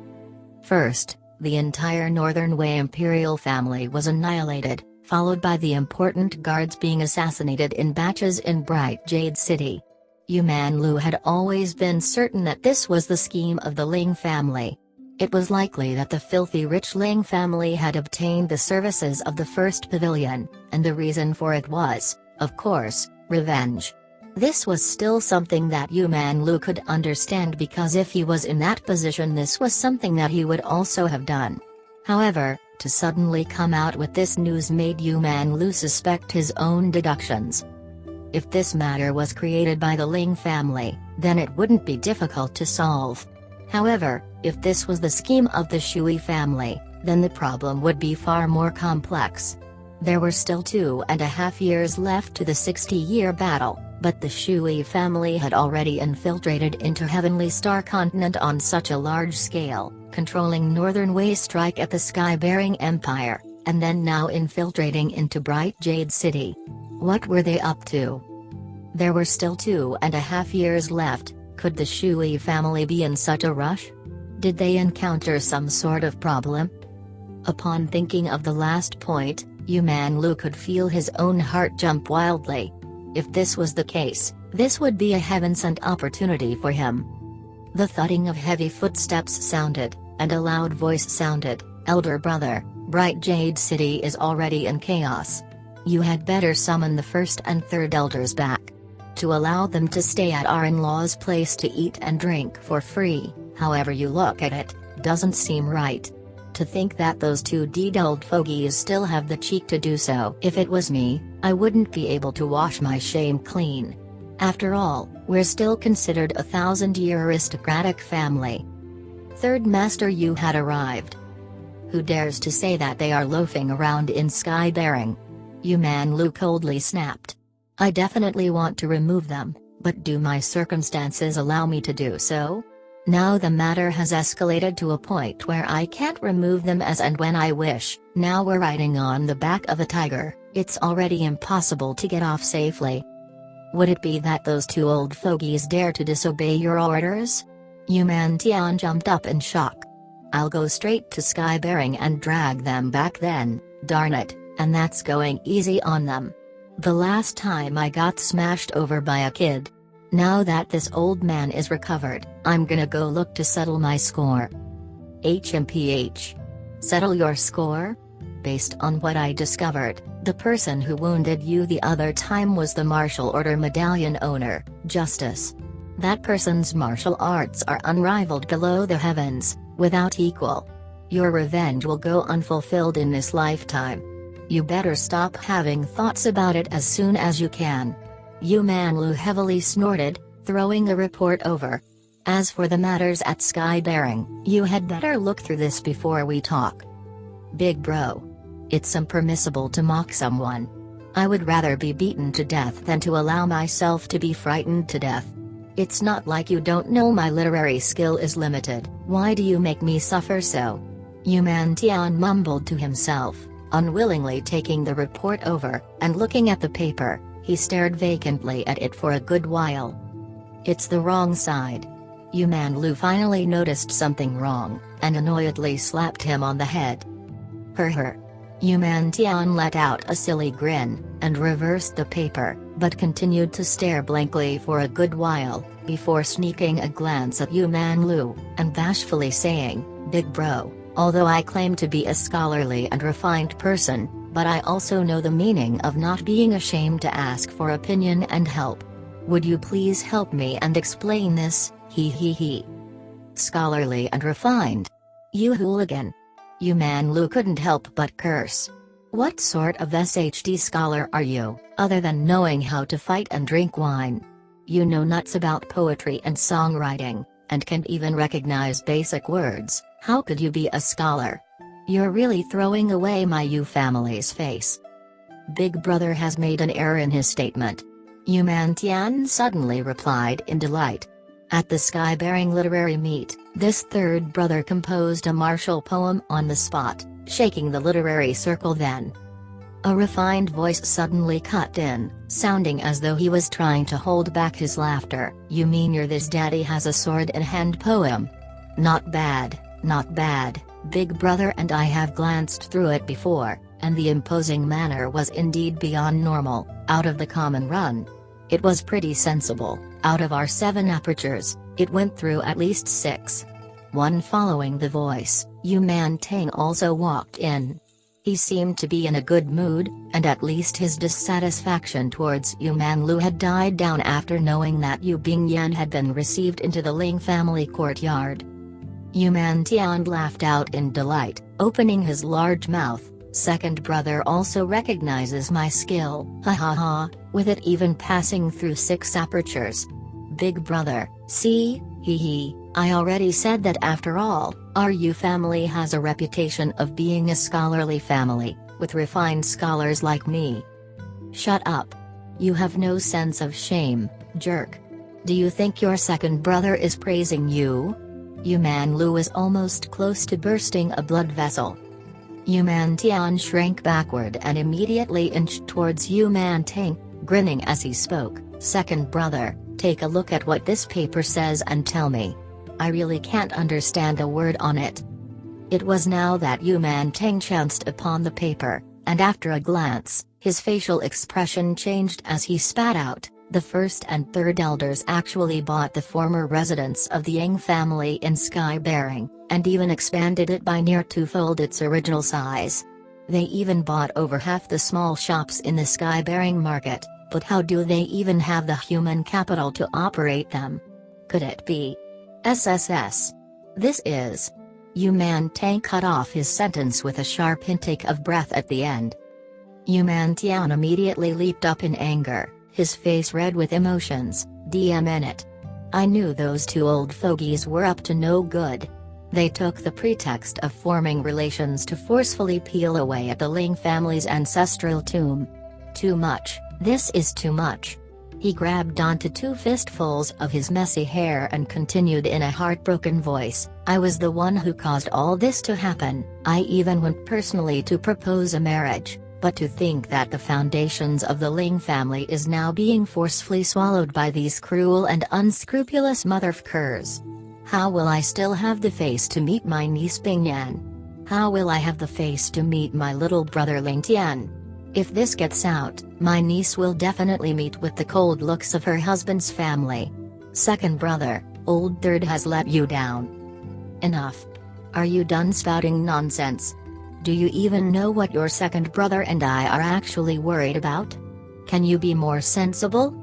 First, the entire Northern Wei imperial family was annihilated, followed by the important guards being assassinated in batches in Bright Jade City. Yuman Lu had always been certain that this was the scheme of the Ling family. It was likely that the filthy rich Ling family had obtained the services of the first pavilion, and the reason for it was, of course, revenge. This was still something that Yuman Lu could understand because if he was in that position this was something that he would also have done. However, to suddenly come out with this news made Yuman Lu suspect his own deductions. If this matter was created by the Ling family, then it wouldn't be difficult to solve. However, if this was the scheme of the Shui family, then the problem would be far more complex. There were still 2.5 years left to the 60-year battle, but the Shui family had already infiltrated into Heavenly Star Continent on such a large scale, controlling Northern Wei strike at the Sky-bearing Empire, and then now infiltrating into Bright Jade City. What were they up to? There were still 2.5 years left. Could the Shui family be in such a rush? Did they encounter some sort of problem? Upon thinking of the last point, Yuman Lu could feel his own heart jump wildly. If this was the case, this would be a heaven-sent opportunity for him. The thudding of heavy footsteps sounded, and a loud voice sounded, "Elder brother, Bright Jade City is already in chaos. You had better summon the first and third elders back. To allow them to stay at our in-laws' place to eat and drink for free, however you look at it, doesn't seem right. To think that those 2 de-dulled fogies still have the cheek to do so. If it was me, I wouldn't be able to wash my shame clean. After all, we're still considered a 1000-year aristocratic family." Third Master Yu had arrived. Who dares to say that they are loafing around in sky bearing? Yu Man Lu coldly snapped. I definitely want to remove them, but do my circumstances allow me to do so? Now the matter has escalated to a point where I can't remove them as and when I wish. Now we're riding on the back of a tiger, it's already impossible to get off safely. Would it be that those two old fogies dare to disobey your orders? Yu Man Tian jumped up in shock. I'll go straight to sky bearing and drag them back then, darn it, and that's going easy on them. The last time I got smashed over by a kid. Now that this old man is recovered, I'm gonna go look to settle my score. HMPH. Settle your score? Based on what I discovered, the person who wounded you the other time was the martial order medallion owner, Justice. That person's martial arts are unrivaled below the heavens, without equal. Your revenge will go unfulfilled in this lifetime. You better stop having thoughts about it as soon as you can. Yu Man Lu heavily snorted, throwing the report over. As for the matters at sky bearing, you had better look through this before we talk. Big bro. It's impermissible to mock someone. I would rather be beaten to death than to allow myself to be frightened to death. It's not like you don't know my literary skill is limited. Why do you make me suffer so? Yu Man Tian mumbled to himself, unwillingly taking the report over, and looking at the paper. He stared vacantly at it for a good while. It's the wrong side. Yu Man Lu finally noticed something wrong, and annoyedly slapped him on the head. Her. Yu Man Tian let out a silly grin, and reversed the paper, but continued to stare blankly for a good while, before sneaking a glance at Yu Man Lu, and bashfully saying, Big bro, although I claim to be a scholarly and refined person, but I also know the meaning of not being ashamed to ask for opinion and help. Would you please help me and explain this? He. Scholarly and refined. You hooligan. Yu Man Lu couldn't help but curse. What sort of SHD scholar are you, other than knowing how to fight and drink wine? You know nuts about poetry and songwriting, and can't even recognize basic words. How could you be a scholar? You're really throwing away my Yu family's face. Big brother has made an error in his statement. Yu Man Tian suddenly replied in delight. At the sky-bearing literary meet, this third brother composed a martial poem on the spot, shaking the literary circle then. A refined voice suddenly cut in, sounding as though he was trying to hold back his laughter. You mean your This Daddy Has a Sword in Hand poem? Not bad, not bad. Big brother and I have glanced through it before, and the imposing manner was indeed beyond normal, out of the common run. It was pretty sensible. Out of our 7 apertures, it went through at least 6. One following the voice, Yu Man Tang also walked in. He seemed to be in a good mood, and at least his dissatisfaction towards Yu Man Lu had died down after knowing that Yu Bingyan had been received into the Ling family courtyard. Yu Man Tian laughed out in delight, opening his large mouth. Second brother also recognizes my skill, ha ha ha, with it even passing through 6 apertures. Big brother, see, he, I already said that after all, our Yu family has a reputation of being a scholarly family, with refined scholars like me. Shut up. You have no sense of shame, jerk. Do you think your second brother is praising you? Yu Man Lu was almost close to bursting a blood vessel. Yu Man Tian shrank backward and immediately inched towards Yu Man Tang, grinning as he spoke. Second brother, take a look at what this paper says and tell me. I really can't understand a word on it. It was now that Yu Man Tang chanced upon the paper, and after a glance, his facial expression changed as he spat out. The first and third elders actually bought the former residence of the Yang family in Sky Bearing, and even expanded it by near 2-fold its original size. They even bought over half the small shops in the Sky Bearing market, but how do they even have the human capital to operate them? Could it be SSS? This is. Yu Man Tang cut off his sentence with a sharp intake of breath at the end. Yu Man Tian immediately leaped up in anger, his face red with emotions. DM in it. I knew those 2 old fogies were up to no good. They took the pretext of forming relations to forcefully peel away at the Ling family's ancestral tomb. Too much, this is too much. He grabbed onto 2 fistfuls of his messy hair and continued in a heartbroken voice, "I was the one who caused all this to happen. I even went personally to propose a marriage, but to think that the foundations of the Ling family is now being forcefully swallowed by these cruel and unscrupulous motherfuckers. How will I still have the face to meet my niece Bingyan? How will I have the face to meet my little brother Ling Tian? If this gets out, my niece will definitely meet with the cold looks of her husband's family. Second brother, old third has let you down. Enough. Are you done spouting nonsense? Do you even know what your second brother and I are actually worried about? Can you be more sensible?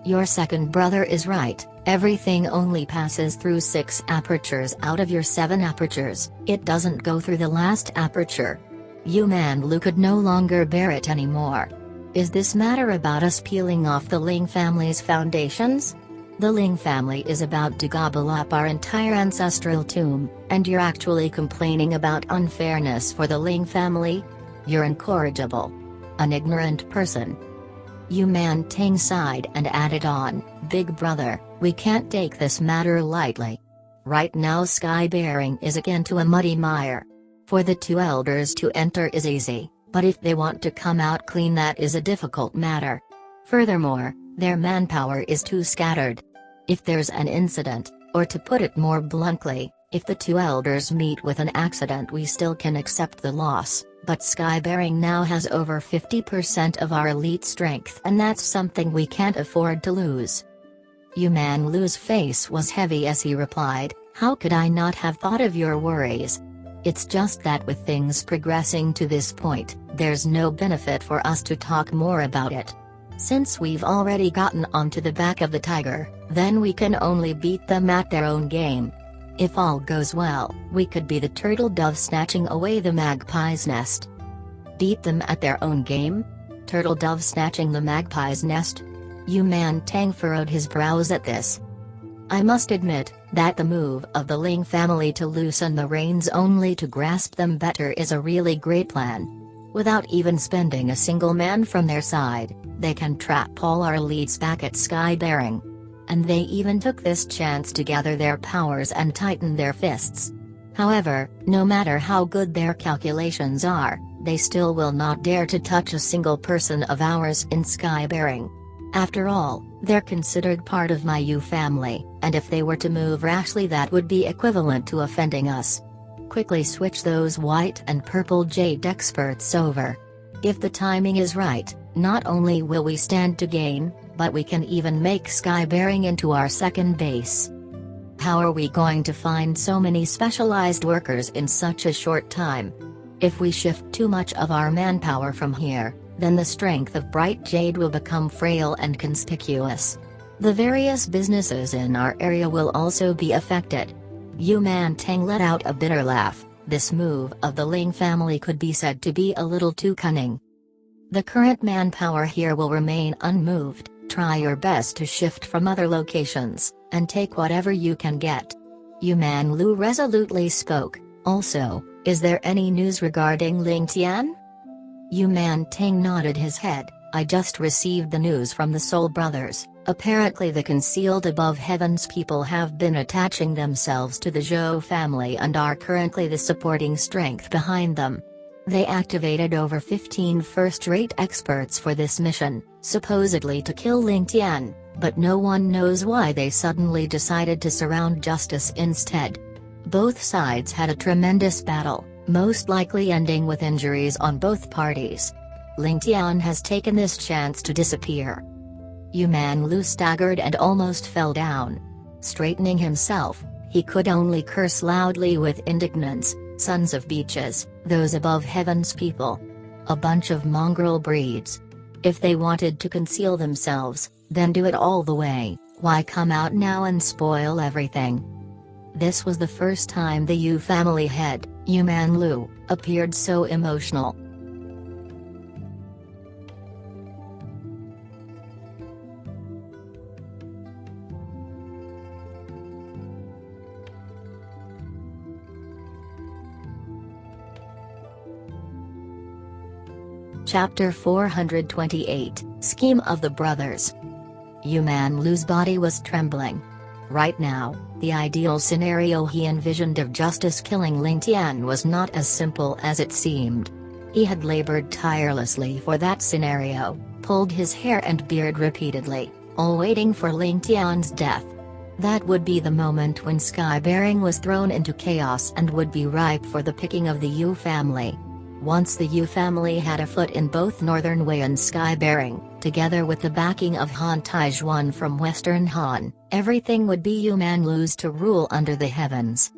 Your second brother is right, everything only passes through 6 apertures out of your 7 apertures, it doesn't go through the last aperture. Yu Man Lu could no longer bear it anymore. Is this matter about us peeling off the Ling family's foundations? The Ling family is about to gobble up our entire ancestral tomb, and you're actually complaining about unfairness for the Ling family? You're incorrigible. An ignorant person. Yu Man Ting sighed and added on, "Big brother, we can't take this matter lightly. Right now sky-bearing is again to a muddy mire. For the 2 elders to enter is easy, but if they want to come out clean that is a difficult matter. Furthermore, their manpower is too scattered. If there's an incident, or to put it more bluntly, if the 2 elders meet with an accident we still can accept the loss, but sky-bearing now has over 50% of our elite strength and that's something we can't afford to lose." Yu Man Lu's face was heavy as he replied, "How could I not have thought of your worries? It's just that with things progressing to this point, there's no benefit for us to talk more about it. Since we've already gotten onto the back of the tiger, then we can only beat them at their own game. If all goes well, we could be the turtle dove snatching away the magpie's nest." Beat them at their own game? Turtle dove snatching the magpie's nest? Yu Man Tang furrowed his brows at this. "I must admit, that the move of the Ling family to loosen the reins only to grasp them better is a really great plan. Without even spending a single man from their side, they can trap all our leads back at sky-bearing. And they even took this chance to gather their powers and tighten their fists. However, no matter how good their calculations are, they still will not dare to touch a single person of ours in sky-bearing. After all, they're considered part of my Yu family, and if they were to move rashly that would be equivalent to offending us. Quickly switch those white and purple Jade experts over. If the timing is right, not only will we stand to gain, but we can even make sky-bearing into our second base. How are we going to find so many specialized workers in such a short time? If we shift too much of our manpower from here, then the strength of bright Jade will become frail and conspicuous. The various businesses in our area will also be affected." Yu Man Tang let out a bitter laugh. This move of the Ling family could be said to be a little too cunning. "The current manpower here will remain unmoved, try your best to shift from other locations, and take whatever you can get." Yu Man Lu resolutely spoke. "Also, is there any news regarding Ling Tian?" Yu Man Tang nodded his head. "I just received the news from the Soul Brothers. Apparently the concealed above heavens people have been attaching themselves to the Zhou family and are currently the supporting strength behind them. They activated over 15 first-rate experts for this mission, supposedly to kill Ling Tian, but no one knows why they suddenly decided to surround Justice instead. Both sides had a tremendous battle, most likely ending with injuries on both parties. Ling Tian has taken this chance to disappear." Yu Man Lu staggered and almost fell down. Straightening himself, he could only curse loudly with indignance, "Sons of beaches, those above heavens people. A bunch of mongrel breeds. If they wanted to conceal themselves, then do it all the way, why come out now and spoil everything?" This was the first time the Yu family head, Yu Man Lu, appeared so emotional. Chapter 428, Scheme of the Brothers. Yuman Lu's body was trembling. Right now, the ideal scenario he envisioned of justice killing Ling Tian was not as simple as it seemed. He had labored tirelessly for that scenario, pulled his hair and beard repeatedly, all waiting for Ling Tian's death. That would be the moment when sky-bearing was thrown into chaos and would be ripe for the picking of the Yu family. Once the Yu family had a foot in both Northern Wei and sky-bearing, together with the backing of Han Taizhuan from Western Han, everything would be Yuman Lu's to rule under the heavens.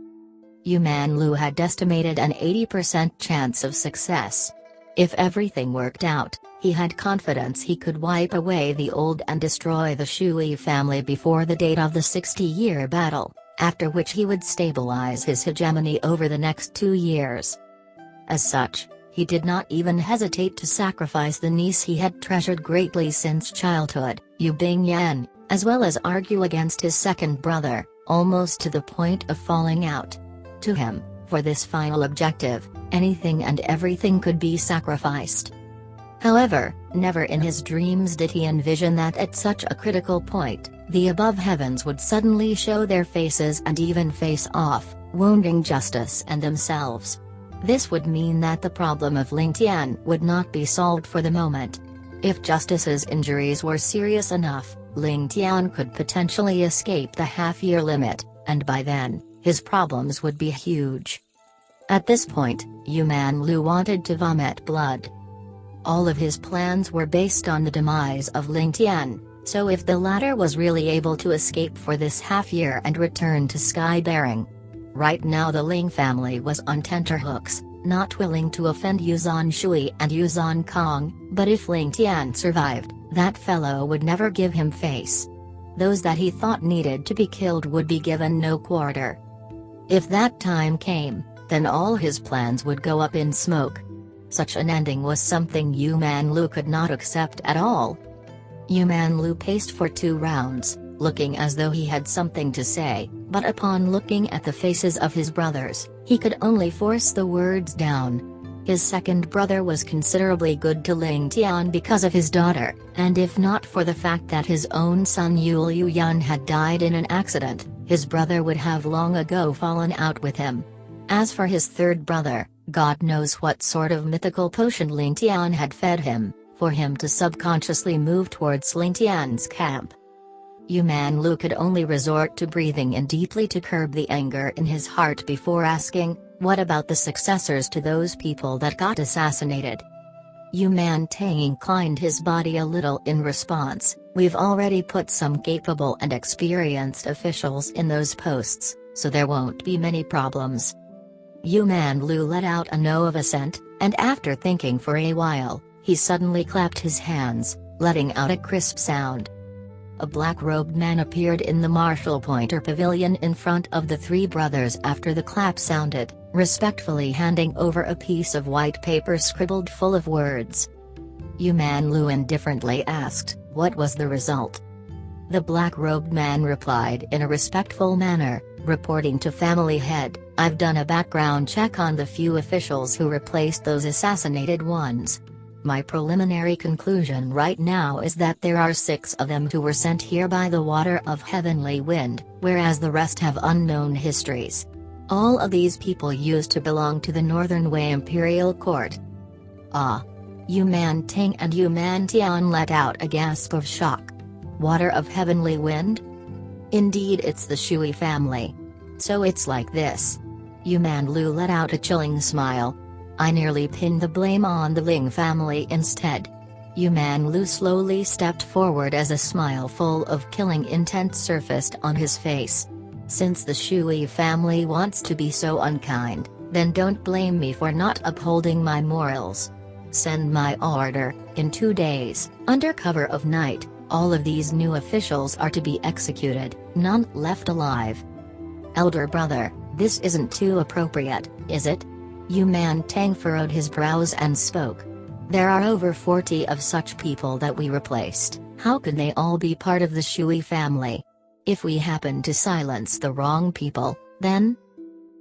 Yuman Lu had estimated an 80% chance of success. If everything worked out, he had confidence he could wipe away the old and destroy the Shui family before the date of the 60-year battle, after which he would stabilize his hegemony over the next 2 years. As such, he did not even hesitate to sacrifice the niece he had treasured greatly since childhood, Yu Bingyan, as well as argue against his second brother, almost to the point of falling out. To him, for this final objective, anything and everything could be sacrificed. However, never in his dreams did he envision that at such a critical point, the above heavens would suddenly show their faces and even face off, wounding justice and themselves. This would mean that the problem of Ling Tian would not be solved for the moment. If justice's injuries were serious enough, Ling Tian could potentially escape the half-year limit, and by then, his problems would be huge. At this point, Yuman Lu wanted to vomit blood. All of his plans were based on the demise of Ling Tian, so if the latter was really able to escape for this half-year and return to sky-bearing. Right now the Ling family was on tenterhooks, not willing to offend Yuzhan Shui and Yuzhan Kong, but if Ling Tian survived, that fellow would never give him face. Those that he thought needed to be killed would be given no quarter. If that time came, then all his plans would go up in smoke. Such an ending was something Yuman Lu could not accept at all. Yuman Lu paced for 2 rounds, looking as though he had something to say, but upon looking at the faces of his brothers, he could only force the words down. His second brother was considerably good to Ling Tian because of his daughter, and if not for the fact that his own son Yul Yuyan had died in an accident, his brother would have long ago fallen out with him. As for his third brother, God knows what sort of mythical potion Ling Tian had fed him, for him to subconsciously move towards Ling Tian's camp. Yuman Lu could only resort to breathing in deeply to curb the anger in his heart before asking, what about the successors to those people that got assassinated? Yuman Tang inclined his body a little in response, we've already put some capable and experienced officials in those posts, so there won't be many problems. Yuman Lu let out a no of assent, and after thinking for a while, he suddenly clapped his hands, letting out a crisp sound. A black-robed man appeared in the Marshal Pointer Pavilion in front of the 3 brothers after the clap sounded, respectfully handing over a piece of white paper scribbled full of words. Yuman Lu indifferently asked, what was the result? The black-robed man replied in a respectful manner, reporting to family head, I've done a background check on the few officials who replaced those assassinated ones. My preliminary conclusion right now is that there are 6 of them who were sent here by the water of heavenly wind, whereas the rest have unknown histories. All of these people used to belong to the Northern Wei Imperial Court. Ah! Yuman Tang and Yuman Tian let out a gasp of shock. Water of heavenly wind? Indeed, it's the Shui family. So it's like this. Yuman Lu let out a chilling smile. I nearly pinned the blame on the Ling family instead. Yuman Lu slowly stepped forward as a smile full of killing intent surfaced on his face. Since the Shui family wants to be so unkind, then don't blame me for not upholding my morals. Send my order, in 2 days, under cover of night, all of these new officials are to be executed, none left alive. Elder brother, this isn't too appropriate, is it? Yuman Tang furrowed his brows and spoke. There are over 40 of such people that we replaced, how could they all be part of the Shui family? If we happen to silence the wrong people, then?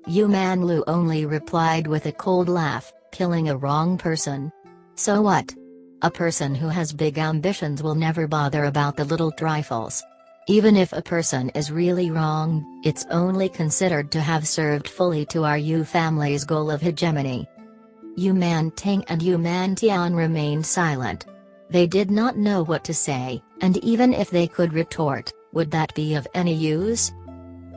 Yuman Lu only replied with a cold laugh, killing a wrong person. So what? A person who has big ambitions will never bother about the little trifles. Even if a person is really wrong, it's only considered to have served fully to our Yu family's goal of hegemony. Yu Mantang and Yu Tian remained silent. They did not know what to say, and even if they could retort, would that be of any use?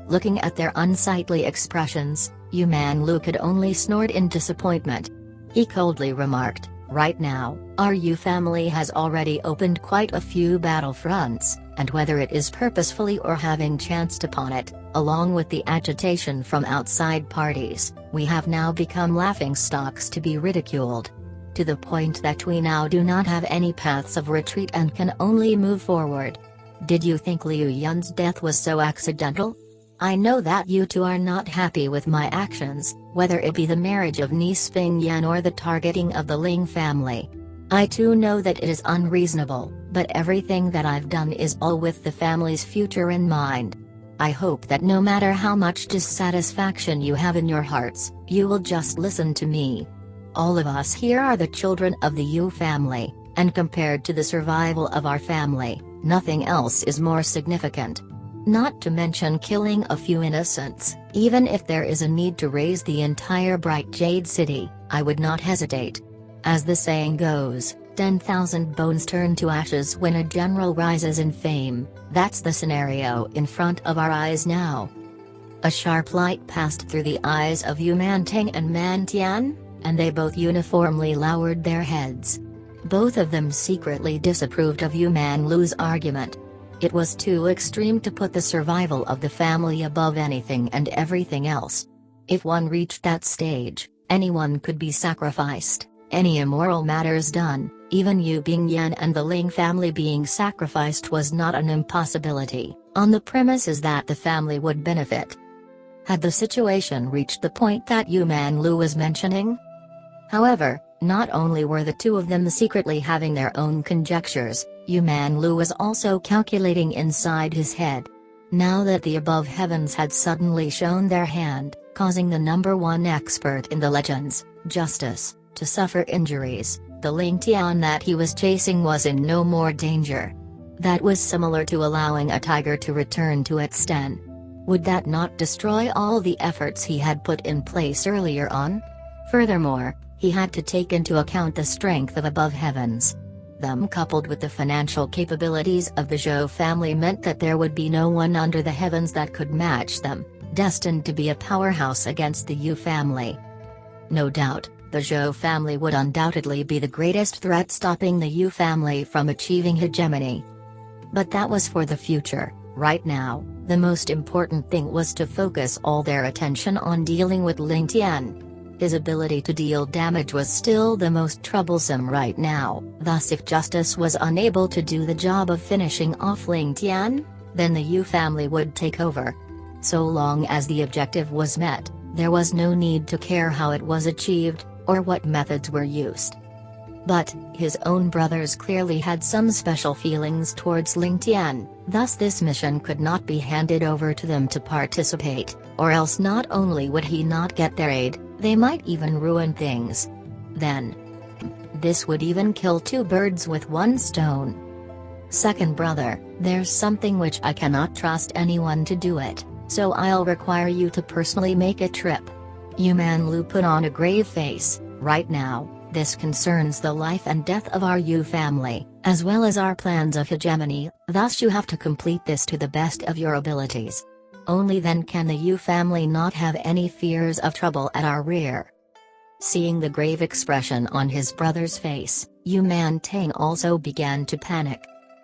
Looking at their unsightly expressions, Yu Lu could only snort in disappointment. He coldly remarked, "Right now, our Yu family has already opened quite a few battlefronts, and whether it is purposefully or having chanced upon it, along with the agitation from outside parties, we have now become laughingstocks to be ridiculed. To the point that we now do not have any paths of retreat and can only move forward. Did you think Liu Yun's death was so accidental? I know that you two are not happy with my actions, whether it be the marriage of niece Feng Yan or the targeting of the Ling family. I too know that it is unreasonable, but everything that I've done is all with the family's future in mind. I hope that no matter how much dissatisfaction you have in your hearts, you will just listen to me. All of us here are the children of the Yu family, and compared to the survival of our family, nothing else is more significant. Not to mention killing a few innocents, even if there is a need to raise the entire bright Jade city, I would not hesitate. As the saying goes, 10,000 bones turn to ashes when a general rises in fame. That's the scenario in front of our eyes now." A sharp light passed through the eyes of Yu Mantang and Tian, and they both uniformly lowered their heads. Both of them secretly disapproved of Yu Lu's argument. It was too extreme to put the survival of the family above anything and everything else. If one reached that stage, anyone could be sacrificed, any immoral matters done, even Yu Bingyan and the Ling family being sacrificed was not an impossibility, on the premises that the family would benefit. Had the situation reached the point that Yu Lu was mentioning? However, not only were the two of them secretly having their own conjectures, Yu Lu was also calculating inside his head. Now that the above heavens had suddenly shown their hand, causing the #1 expert in the legends, Justice, to suffer injuries, the Ling Tian that he was chasing was in no more danger. That was similar to allowing a tiger to return to its den. Would that not destroy all the efforts he had put in place earlier on? Furthermore, he had to take into account the strength of above heavens. Them coupled with the financial capabilities of the Zhou family meant that there would be no one under the heavens that could match them, destined to be a powerhouse against the Yu family. No doubt, the Zhou family would undoubtedly be the greatest threat stopping the Yu family from achieving hegemony. But that was for the future. Right now, the most important thing was to focus all their attention on dealing with Ling Tian. His ability to deal damage was still the most troublesome right now, thus if Justice was unable to do the job of finishing off Ling Tian, then the Yu family would take over. So long as the objective was met, there was no need to care how it was achieved, or what methods were used. But, his own brothers clearly had some special feelings towards Ling Tian, thus this mission could not be handed over to them to participate, or else not only would he not get their aid, they might even ruin things. Then, this would even kill two birds with one stone. Second brother, there's something which I cannot trust anyone to do it, so I'll require you to personally make a trip. Yu Lu put on a grave face. Right now, this concerns the life and death of our Yu family, as well as our plans of hegemony, thus you have to complete this to the best of your abilities. Only then can the Yu family not have any fears of trouble at our rear. Seeing the grave expression on his brother's face, Yu Mantang also began to panic.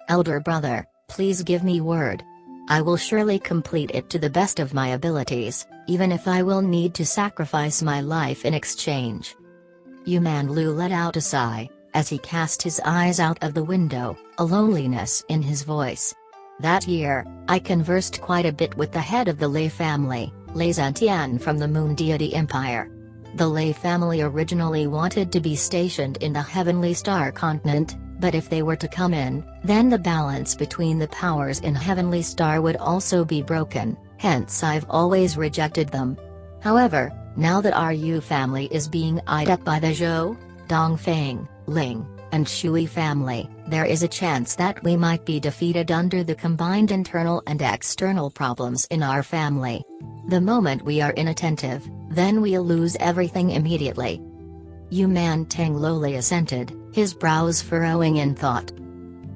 Elder brother, please give me word. I will surely complete it to the best of my abilities, even if I will need to sacrifice my life in exchange. Yu Lu let out a sigh, as he cast his eyes out of the window, a loneliness in his voice. That year, I conversed quite a bit with the head of the Lei family, Lei Zhantian from the Moon Deity Empire. The Lei family originally wanted to be stationed in the Heavenly Star continent, but if they were to come in, then the balance between the powers in Heavenly Star would also be broken, hence I've always rejected them. However, now that our Yu family is being eyed up by the Zhou, Dongfeng, Ling, and Shui family, there is a chance that we might be defeated under the combined internal and external problems in our family. The moment we are inattentive, then we'll lose everything immediately." Yuman Tang lowly assented, his brows furrowing in thought.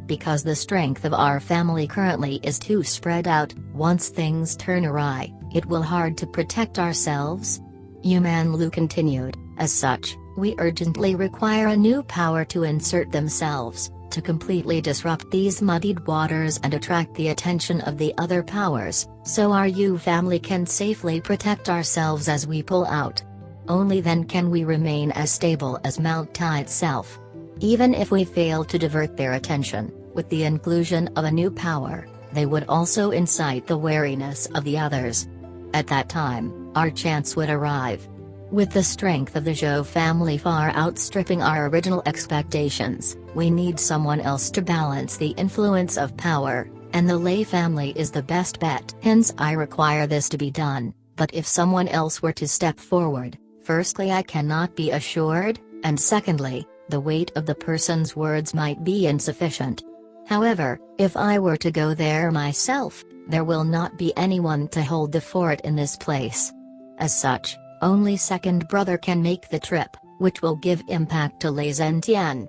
"Because the strength of our family currently is too spread out, once things turn awry, it will hard to protect ourselves." Yuman Lu continued, "As such, we urgently require a new power to insert themselves, to completely disrupt these muddied waters and attract the attention of the other powers, so our Yu family can safely protect ourselves as we pull out. Only then can we remain as stable as Mount Tai itself. Even if we fail to divert their attention, with the inclusion of a new power, they would also incite the wariness of the others. At that time, our chance would arrive. With the strength of the Zhou family far outstripping our original expectations, we need someone else to balance the influence of power, and the Lei family is the best bet. Hence I require this to be done, but if someone else were to step forward, firstly I cannot be assured, and secondly, the weight of the person's words might be insufficient. However, if I were to go there myself, there will not be anyone to hold the fort in this place. As such, only second brother can make the trip, which will give impact to Ling Tian."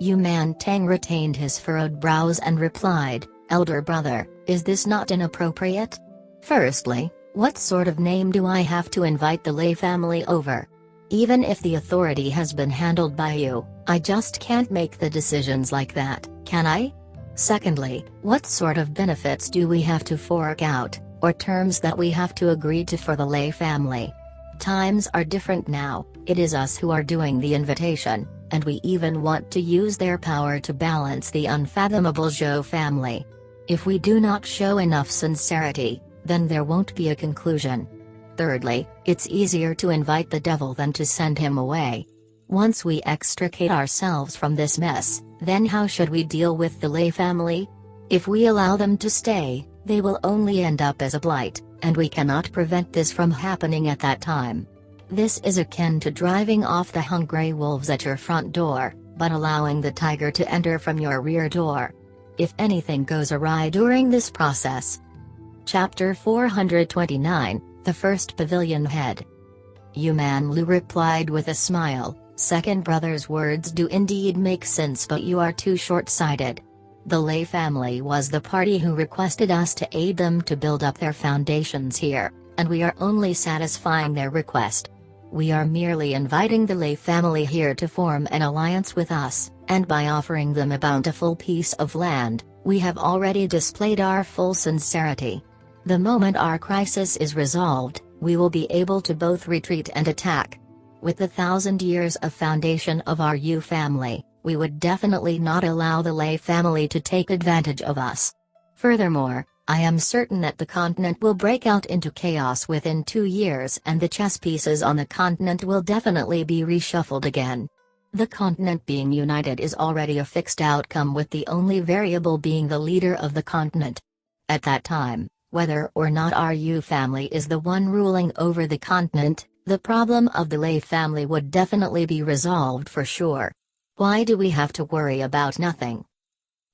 Yuman Tang retained his furrowed brows and replied, "Elder brother, is this not inappropriate? Firstly, what sort of name do I have to invite the Lei family over? Even if the authority has been handled by you, I just can't make the decisions like that, can I? Secondly, what sort of benefits do we have to fork out, or terms that we have to agree to for the Lei family? Times are different now, it is us who are doing the invitation, and we even want to use their power to balance the unfathomable Zhou family. If we do not show enough sincerity, then there won't be a conclusion. Thirdly, it's easier to invite the devil than to send him away. Once we extricate ourselves from this mess, then how should we deal with the Lei family? If we allow them to stay, they will only end up as a blight, and we cannot prevent this from happening at that time. This is akin to driving off the hungry wolves at your front door, but allowing the tiger to enter from your rear door. If anything goes awry during this process." Chapter 429, The First Pavilion Head. Yuman Lu replied with a smile, "Second brother's words do indeed make sense, but you are too short-sighted. The Lei family was the party who requested us to aid them to build up their foundations here, and we are only satisfying their request. We are merely inviting the Lei family here to form an alliance with us, and by offering them a bountiful piece of land, we have already displayed our full sincerity. The moment our crisis is resolved, we will be able to both retreat and attack. With the 1,000 years of foundation of our Yu family, we would definitely not allow the Lei family to take advantage of us. Furthermore, I am certain that the continent will break out into chaos within 2 years and the chess pieces on the continent will definitely be reshuffled again. The continent being united is already a fixed outcome, with the only variable being the leader of the continent. At that time, whether or not our Yu family is the one ruling over the continent, the problem of the Lei family would definitely be resolved for sure. Why do we have to worry about nothing?"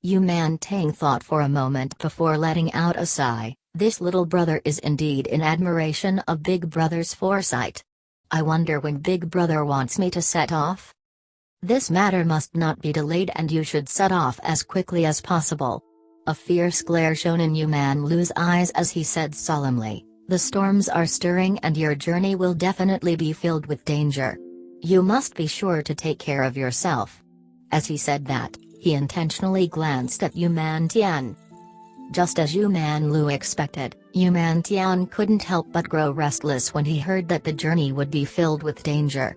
Yuman Tang thought for a moment before letting out a sigh. This little brother is indeed in admiration of Big Brother's foresight. I wonder when Big Brother wants me to set off? This matter must not be delayed and you should set off as quickly as possible. A fierce glare shone in Yuman Lu's eyes as he said solemnly, "The storms are stirring and your journey will definitely be filled with danger. You must be sure to take care of yourself." As he said that, he intentionally glanced at Yuman Tian. Just as Yuman Lu expected, Yuman Tian couldn't help but grow restless when he heard that the journey would be filled with danger.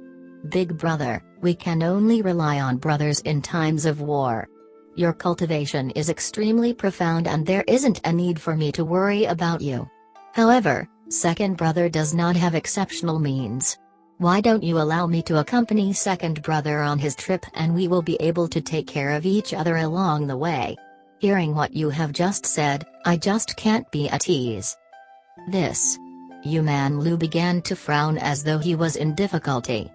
"Big brother, we can only rely on brothers in times of war. Your cultivation is extremely profound and there isn't a need for me to worry about you. However, second brother does not have exceptional means. Why don't you allow me to accompany second brother on his trip and we will be able to take care of each other along the way?" Hearing what you have just said, I just can't be at ease. This. Yuman Lu began to frown as though he was in difficulty.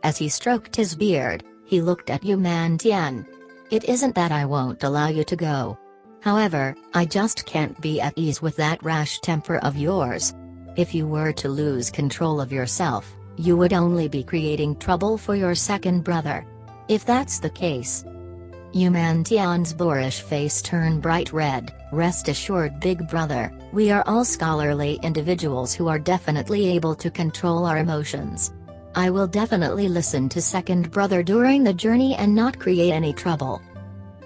As he stroked his beard, He looked at Ling Tian. "It isn't that I won't allow you to go. However, I just can't be at ease with that rash temper of yours. If you were to lose control of yourself, you would only be creating trouble for your second brother. If that's the case..." Ling Tian's boorish face turned bright red. "Rest assured, big brother, we are all scholarly individuals who are definitely able to control our emotions. I will definitely listen to second brother during the journey and not create any trouble."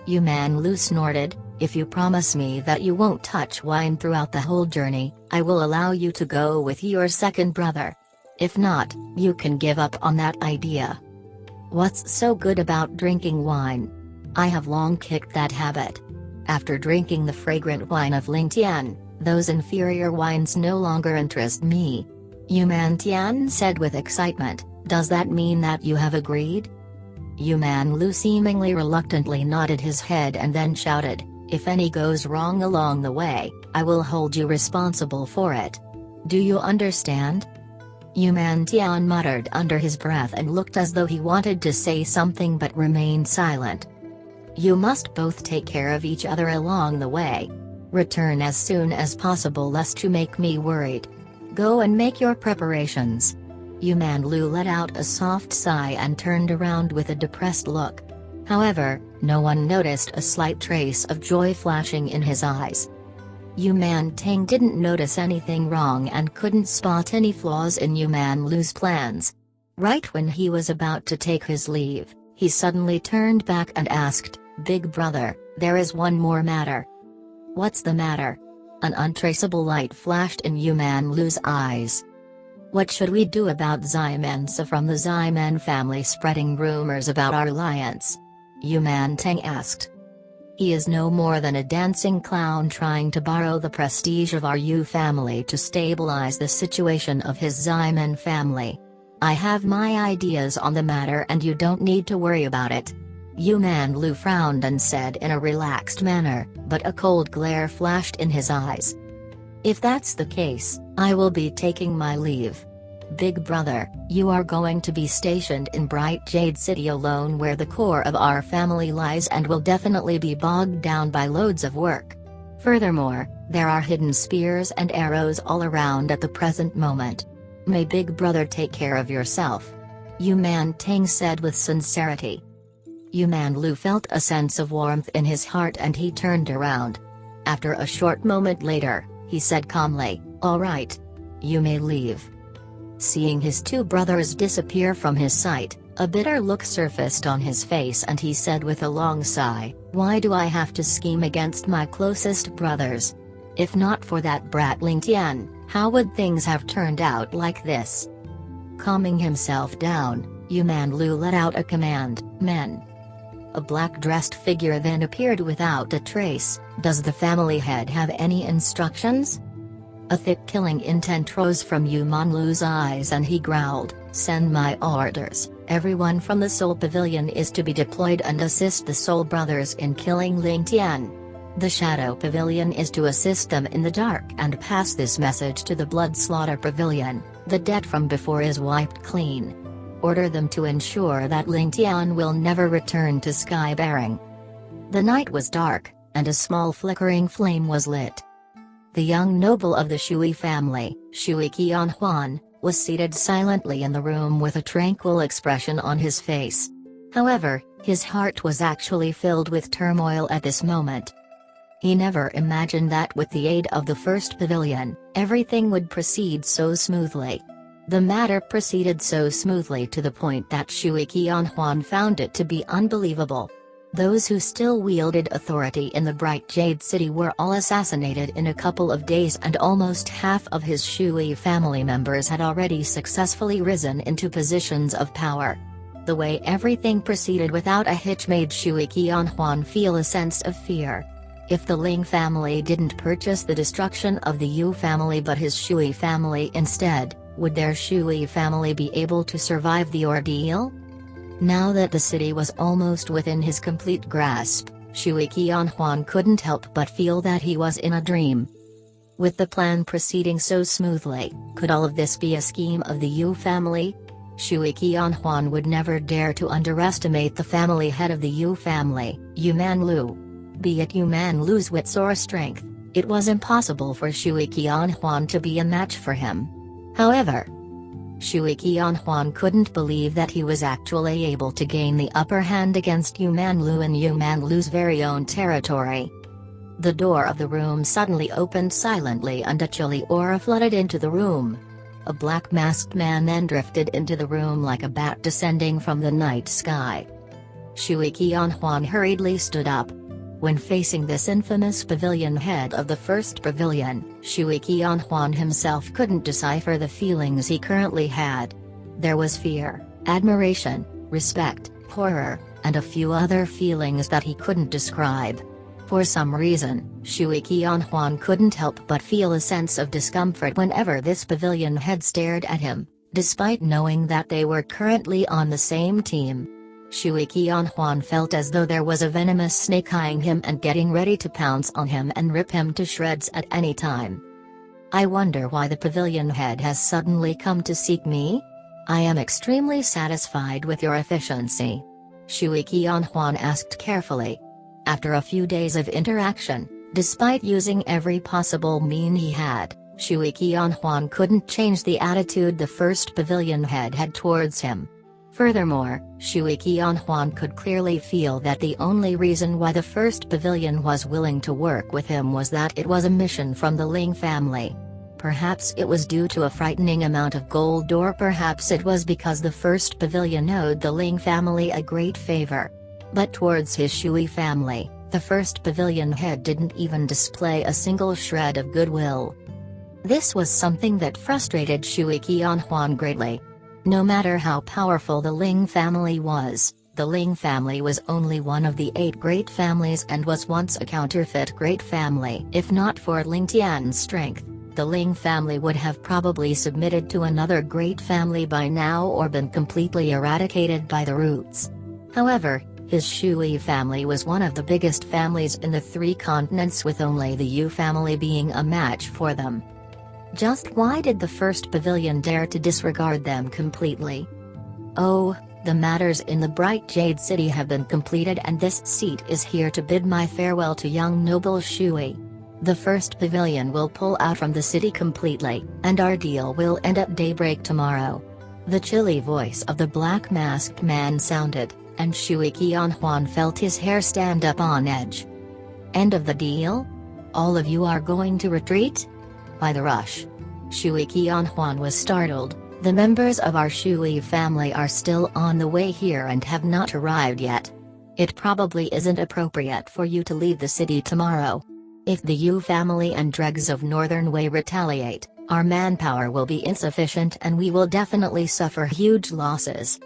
Ling Lu snorted, "If you promise me that you won't touch wine throughout the whole journey, I will allow you to go with your second brother. If not, you can give up on that idea." "What's so good about drinking wine? I have long kicked that habit. After drinking the fragrant wine of Ling Tian, those inferior wines no longer interest me." Ling Tian said with excitement, "Does that mean that you have agreed?" Ling Lu seemingly reluctantly nodded his head and then shouted, "If any goes wrong along the way, I will hold you responsible for it. Do you understand?" Ling Tian muttered under his breath and looked as though he wanted to say something but remained silent. "You must both take care of each other along the way. Return as soon as possible lest you make me worried. Go and make your preparations." Ling Lu let out a soft sigh and turned around with a depressed look. However, no one noticed a slight trace of joy flashing in his eyes. Ling Tang didn't notice anything wrong and couldn't spot any flaws in Ling Lu's plans. Right when he was about to take his leave, he suddenly turned back and asked, "Big brother, there is one more matter." "What's the matter?" An untraceable light flashed in Ling Lu's eyes. "What should we do about Ximensa from the Ximen family spreading rumors about our alliance?" Ling Tang asked. "He is no more than a dancing clown trying to borrow the prestige of our Yu family to stabilize the situation of his Ximen family. I have my ideas on the matter and you don't need to worry about it." Ling Lu frowned and said in a relaxed manner, but a cold glare flashed in his eyes. "If that's the case, I will be taking my leave. Big brother, you are going to be stationed in Bright Jade City alone where the core of our family lies and will definitely be bogged down by loads of work. Furthermore, there are hidden spears and arrows all around at the present moment. May big brother take care of yourself." Ling Tang said with sincerity. Ling Lu felt a sense of warmth in his heart and he turned around. After a short moment later, he said calmly, "All right. You may leave." Seeing his two brothers disappear from his sight, a bitter look surfaced on his face and he said with a long sigh, "Why do I have to scheme against my closest brothers? If not for that brat Ling Tian, how would things have turned out like this?" Calming himself down, Ling Lu let out a command, "Men." A black-dressed figure then appeared without a trace. "Does the family head have any instructions?" A thick killing intent rose from Ling Lu's eyes and he growled, "Send my orders. Everyone from the Soul Pavilion is to be deployed and assist the Soul Brothers in killing Ling Tian. The Shadow Pavilion is to assist them in the dark and pass this message to the Blood Slaughter Pavilion. The debt from before is wiped clean. Order them to ensure that Ling Tian will never return to Skybearing." The night was dark, and a small flickering flame was lit. The young noble of the Shui family, Shui Qianhuan, was seated silently in the room with a tranquil expression on his face. However, his heart was actually filled with turmoil at this moment. He never imagined that with the aid of the first pavilion, everything would proceed so smoothly. The matter proceeded so smoothly to the point that Shui Qianhuan found it to be unbelievable. Those who still wielded authority in the Bright Jade City were all assassinated in a couple of days and almost half of his Shui family members had already successfully risen into positions of power. The way everything proceeded without a hitch made Shui Qianhuan feel a sense of fear. If the Ling family didn't purchase the destruction of the Yu family but his Shui family instead, would their Shui family be able to survive the ordeal? Now that the city was almost within his complete grasp, Shui Qianhuan couldn't help but feel that he was in a dream. With the plan proceeding so smoothly, could all of this be a scheme of the Yu family? Shui Qianhuan would never dare to underestimate the family head of the Yu family, Yu Manlu. Be it Yu Manlu's wits or strength, it was impossible for Shui Qianhuan to be a match for him. However, Shui Qianhuan couldn't believe that he was actually able to gain the upper hand against Yu Manlu in Yu Manlu's very own territory. The door of the room suddenly opened silently and a chilly aura flooded into the room. A black-masked man then drifted into the room like a bat descending from the night sky. Shui Qianhuan hurriedly stood up. When facing this infamous pavilion head of the first pavilion, Shui Qianhuan himself couldn't decipher the feelings he currently had. There was fear, admiration, respect, horror, and a few other feelings that he couldn't describe. For some reason, Shui Qianhuan couldn't help but feel a sense of discomfort whenever this pavilion head stared at him, despite knowing that they were currently on the same team. Shui Qianhuan felt as though there was a venomous snake eyeing him and getting ready to pounce on him and rip him to shreds at any time. I wonder why the pavilion head has suddenly come to seek me? I am extremely satisfied with your efficiency. Shui Qianhuan asked carefully. After a few days of interaction, despite using every possible mean he had, Shui Qianhuan couldn't change the attitude the first pavilion head had towards him. Furthermore, Shui Qianhuan could clearly feel that the only reason why the first pavilion was willing to work with him was that it was a mission from the Ling family. Perhaps it was due to a frightening amount of gold, or perhaps it was because the first pavilion owed the Ling family a great favor. But towards his Shui family, the first pavilion head didn't even display a single shred of goodwill. This was something that frustrated Shui Qianhuan greatly. No matter how powerful the Ling family was, the Ling family was only one of the 8 great families and was once a counterfeit great family. If not for Ling Tian's strength, the Ling family would have probably submitted to another great family by now or been completely eradicated by the roots. However, his Shui family was one of the biggest families in the 3 continents, with only the Yu family being a match for them. Just why did the first pavilion dare to disregard them completely? Oh, the matters in the bright Jade city have been completed, and this seat is here to bid my farewell to young noble Shui. The first pavilion will pull out from the city completely, and our deal will end at daybreak tomorrow. The chilly voice of the black-masked man sounded, and Shui Qianhuan felt his hair stand up on edge. End of the deal? All of you are going to retreat? By the rush. Shui Qianhuan was startled. The members of our Shui family are still on the way here and have not arrived yet. It probably isn't appropriate for you to leave the city tomorrow. If the Yu family and dregs of Northern Wei retaliate, our manpower will be insufficient and we will definitely suffer huge losses.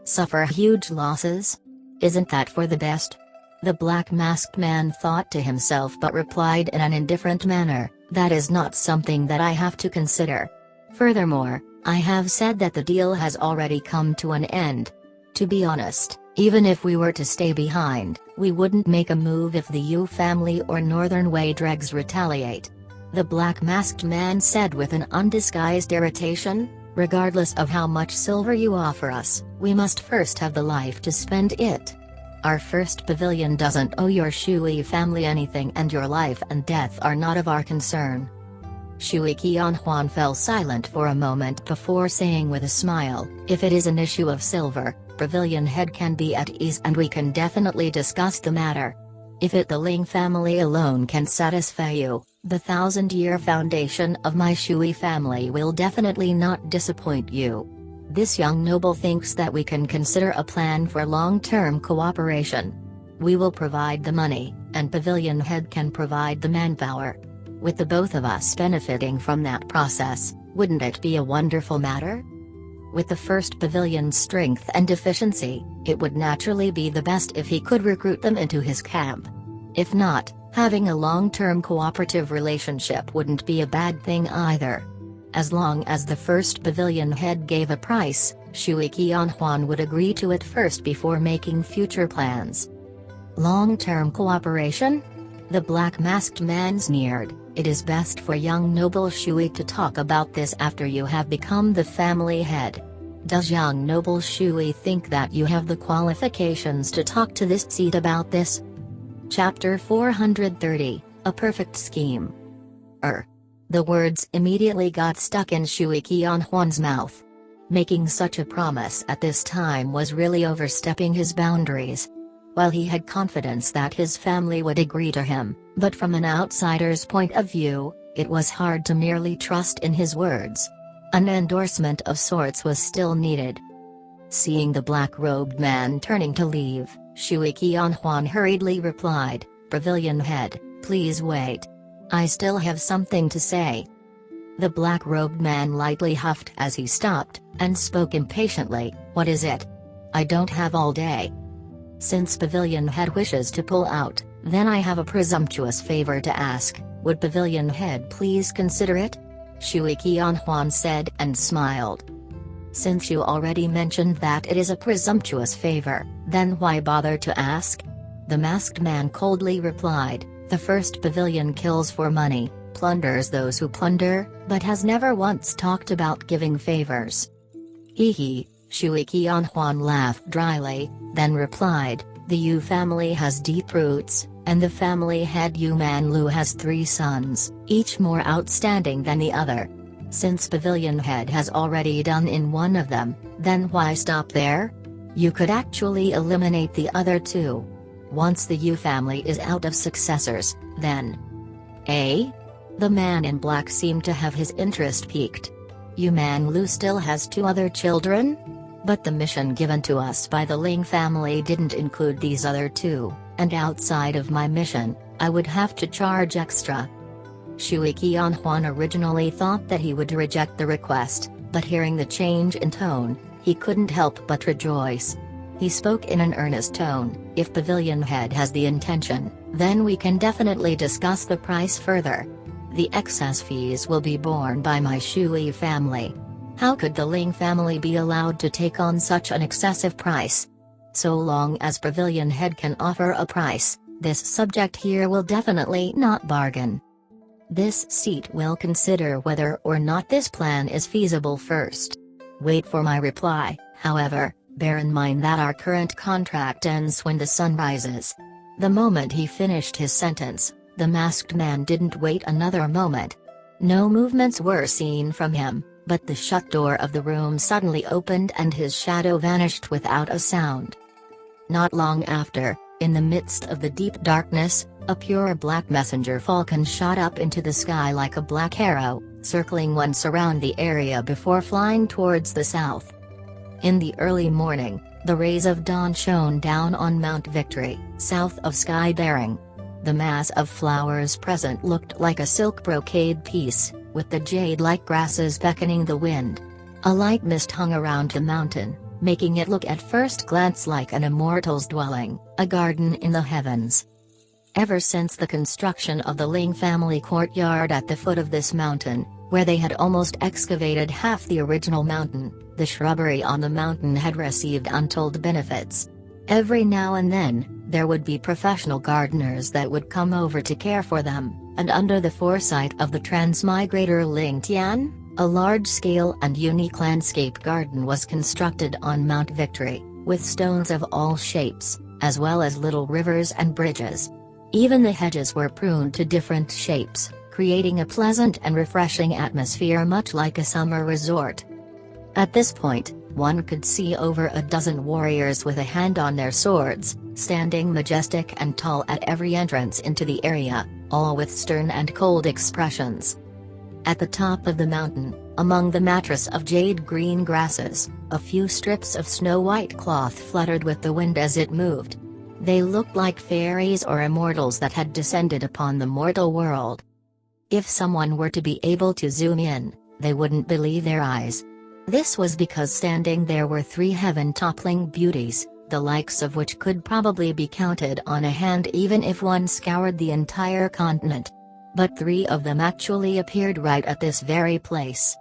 Suffer huge losses? Isn't that for the best? The black-masked man thought to himself but replied in an indifferent manner, that is not something that I have to consider. Furthermore, I have said that the deal has already come to an end. To be honest, even if we were to stay behind, we wouldn't make a move if the Yu family or Northern Wei dregs retaliate. The black-masked man said with an undisguised irritation, regardless of how much silver you offer us, we must first have the life to spend it. Our first pavilion doesn't owe your Shui family anything, and your life and death are not of our concern. Shui Qianhuan fell silent for a moment before saying with a smile, if it is an issue of silver, pavilion head can be at ease and we can definitely discuss the matter. If it the Ling family alone can satisfy you, the 1000-year foundation of my Shui family will definitely not disappoint you. This young noble thinks that we can consider a plan for long-term cooperation. We will provide the money, and pavilion head can provide the manpower. With the both of us benefiting from that process, wouldn't it be a wonderful matter? With the first pavilion's strength and efficiency, it would naturally be the best if he could recruit them into his camp. If not, having a long-term cooperative relationship wouldn't be a bad thing either. As long as the first pavilion head gave a price, Shui Qianhuan would agree to it first before making future plans. Long-term cooperation? The black-masked man sneered. It is best for young noble Shui to talk about this after you have become the family head. Does young noble Shui think that you have the qualifications to talk to this seat about this? Chapter 430, A Perfect Scheme. The words immediately got stuck in Shui Qianhuan's mouth. Making such a promise at this time was really overstepping his boundaries. While he had confidence that his family would agree to him, but from an outsider's point of view, it was hard to merely trust in his words. An endorsement of sorts was still needed. Seeing the black-robed man turning to leave, Shui Qianhuan hurriedly replied, "Pavilion head, please wait. I still have something to say." The black-robed man lightly huffed as he stopped, and spoke impatiently, "What is it? I don't have all day." "Since Pavilion Head wishes to pull out, then I have a presumptuous favor to ask. Would Pavilion Head please consider it?" Shui Qianhuan said and smiled. "Since you already mentioned that it is a presumptuous favor, then why bother to ask?" The masked man coldly replied, "The first pavilion kills for money, plunders those who plunder, but has never once talked about giving favors." "Hee," Shui Qianhuan laughed dryly, then replied, "The Yu family has deep roots, and the family head Yu Man Lu has 3 sons, each more outstanding than the other. Since Pavilion Head has already done in one of them, then why stop there? You could actually eliminate the other 2. Once the Yu family is out of successors, then..." "Eh?" The man in black seemed to have his interest piqued. "Yu Man Lu still has 2 other children? But the mission given to us by the Ling family didn't include these other 2, and outside of my mission, I would have to charge extra." Shui Qianhuan originally thought that he would reject the request, but hearing the change in tone, he couldn't help but rejoice. He spoke in an earnest tone, "If Pavilion Head has the intention, then we can definitely discuss the price further. The excess fees will be borne by my Shui family. How could the Ling family be allowed to take on such an excessive price? So long as Pavilion Head can offer a price, this subject here will definitely not bargain. This seat will consider whether or not this plan is feasible first. Wait for my reply, however, bear in mind that our current contract ends when the sun rises." The moment he finished his sentence, the masked man didn't wait another moment. No movements were seen from him, but the shut door of the room suddenly opened and his shadow vanished without a sound. Not long after, in the midst of the deep darkness, a pure black messenger falcon shot up into the sky like a black arrow, circling once around the area before flying towards the south. In the early morning, the rays of dawn shone down on Mount Victory, south of Sky Bearing. The mass of flowers present looked like a silk brocade piece, with the jade-like grasses beckoning the wind. A light mist hung around the mountain, making it look at first glance like an immortal's dwelling, a garden in the heavens. Ever since the construction of the Ling family courtyard at the foot of this mountain, where they had almost excavated half the original mountain, the shrubbery on the mountain had received untold benefits. Every now and then, there would be professional gardeners that would come over to care for them, and under the foresight of the transmigrator Ling Tian, a large-scale and unique landscape garden was constructed on Mount Victory, with stones of all shapes, as well as little rivers and bridges. Even the hedges were pruned to different shapes, creating a pleasant and refreshing atmosphere much like a summer resort. At this point, one could see over a dozen warriors with a hand on their swords, standing majestic and tall at every entrance into the area, all with stern and cold expressions. At the top of the mountain, among the mattress of jade green grasses, a few strips of snow-white cloth fluttered with the wind as it moved. They looked like fairies or immortals that had descended upon the mortal world. If someone were to be able to zoom in, they wouldn't believe their eyes. This was because standing there were 3 heaven-toppling beauties, the likes of which could probably be counted on a hand even if one scoured the entire continent. But 3 of them actually appeared right at this very place.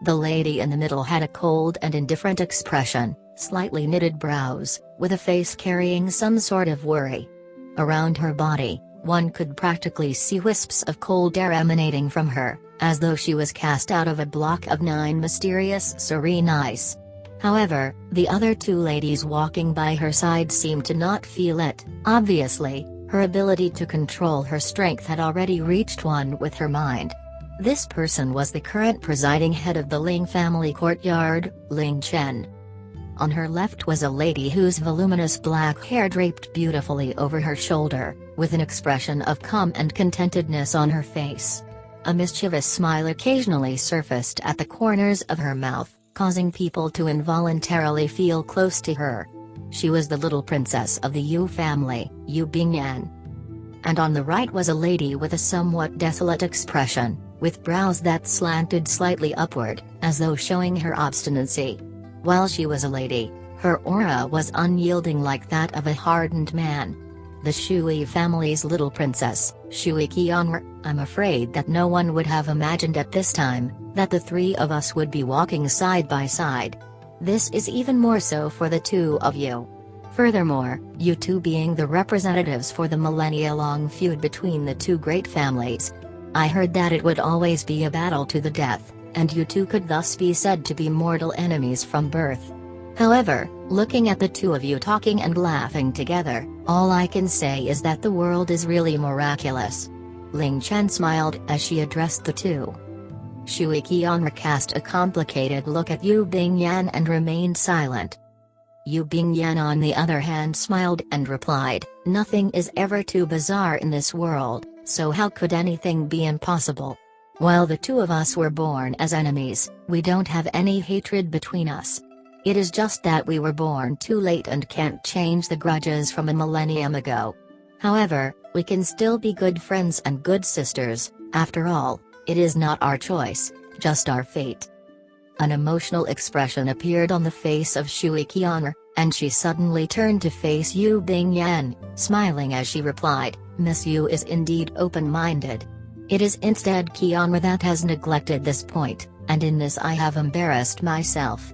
The lady in the middle had a cold and indifferent expression, slightly knitted brows, with a face carrying some sort of worry. Around her body, one could practically see wisps of cold air emanating from her, as though she was cast out of a block of 9 mysterious serene ice. However, the other two ladies walking by her side seemed to not feel it. Obviously, her ability to control her strength had already reached one with her mind. This person was the current presiding head of the Ling family courtyard, Ling Tian. On her left was a lady whose voluminous black hair draped beautifully over her shoulder, with an expression of calm and contentedness on her face. A mischievous smile occasionally surfaced at the corners of her mouth, causing people to involuntarily feel close to her. She was the little princess of the Yu family, Yu Bingyan. And on the right was a lady with a somewhat desolate expression, with brows that slanted slightly upward, as though showing her obstinacy. While she was a lady, her aura was unyielding like that of a hardened man. The Shui family's little princess, Shui Qianru. I'm afraid that no one would have imagined at this time, that the three of us would be walking side by side. This is even more so for the two of you. Furthermore, you two being the representatives for the millennia-long feud between the two great families. I heard that it would always be a battle to the death, and you two could thus be said to be mortal enemies from birth. However, looking at the two of you talking and laughing together, all I can say is that the world is really miraculous. Ling Chen smiled as she addressed the two. Shui Qianru cast a complicated look at Yu Bingyan and remained silent. Yu Bingyan on the other hand smiled and replied, "Nothing is ever too bizarre in this world, so how could anything be impossible? While the two of us were born as enemies, we don't have any hatred between us. It is just that we were born too late and can't change the grudges from a millennium ago. However, we can still be good friends and good sisters. After all, it is not our choice, just our fate." An emotional expression appeared on the face of Shui Qianru, and she suddenly turned to face Yu Bingyan, smiling as she replied, "Miss Yu is indeed open-minded. It is instead Qianru that has neglected this point, and in this I have embarrassed myself."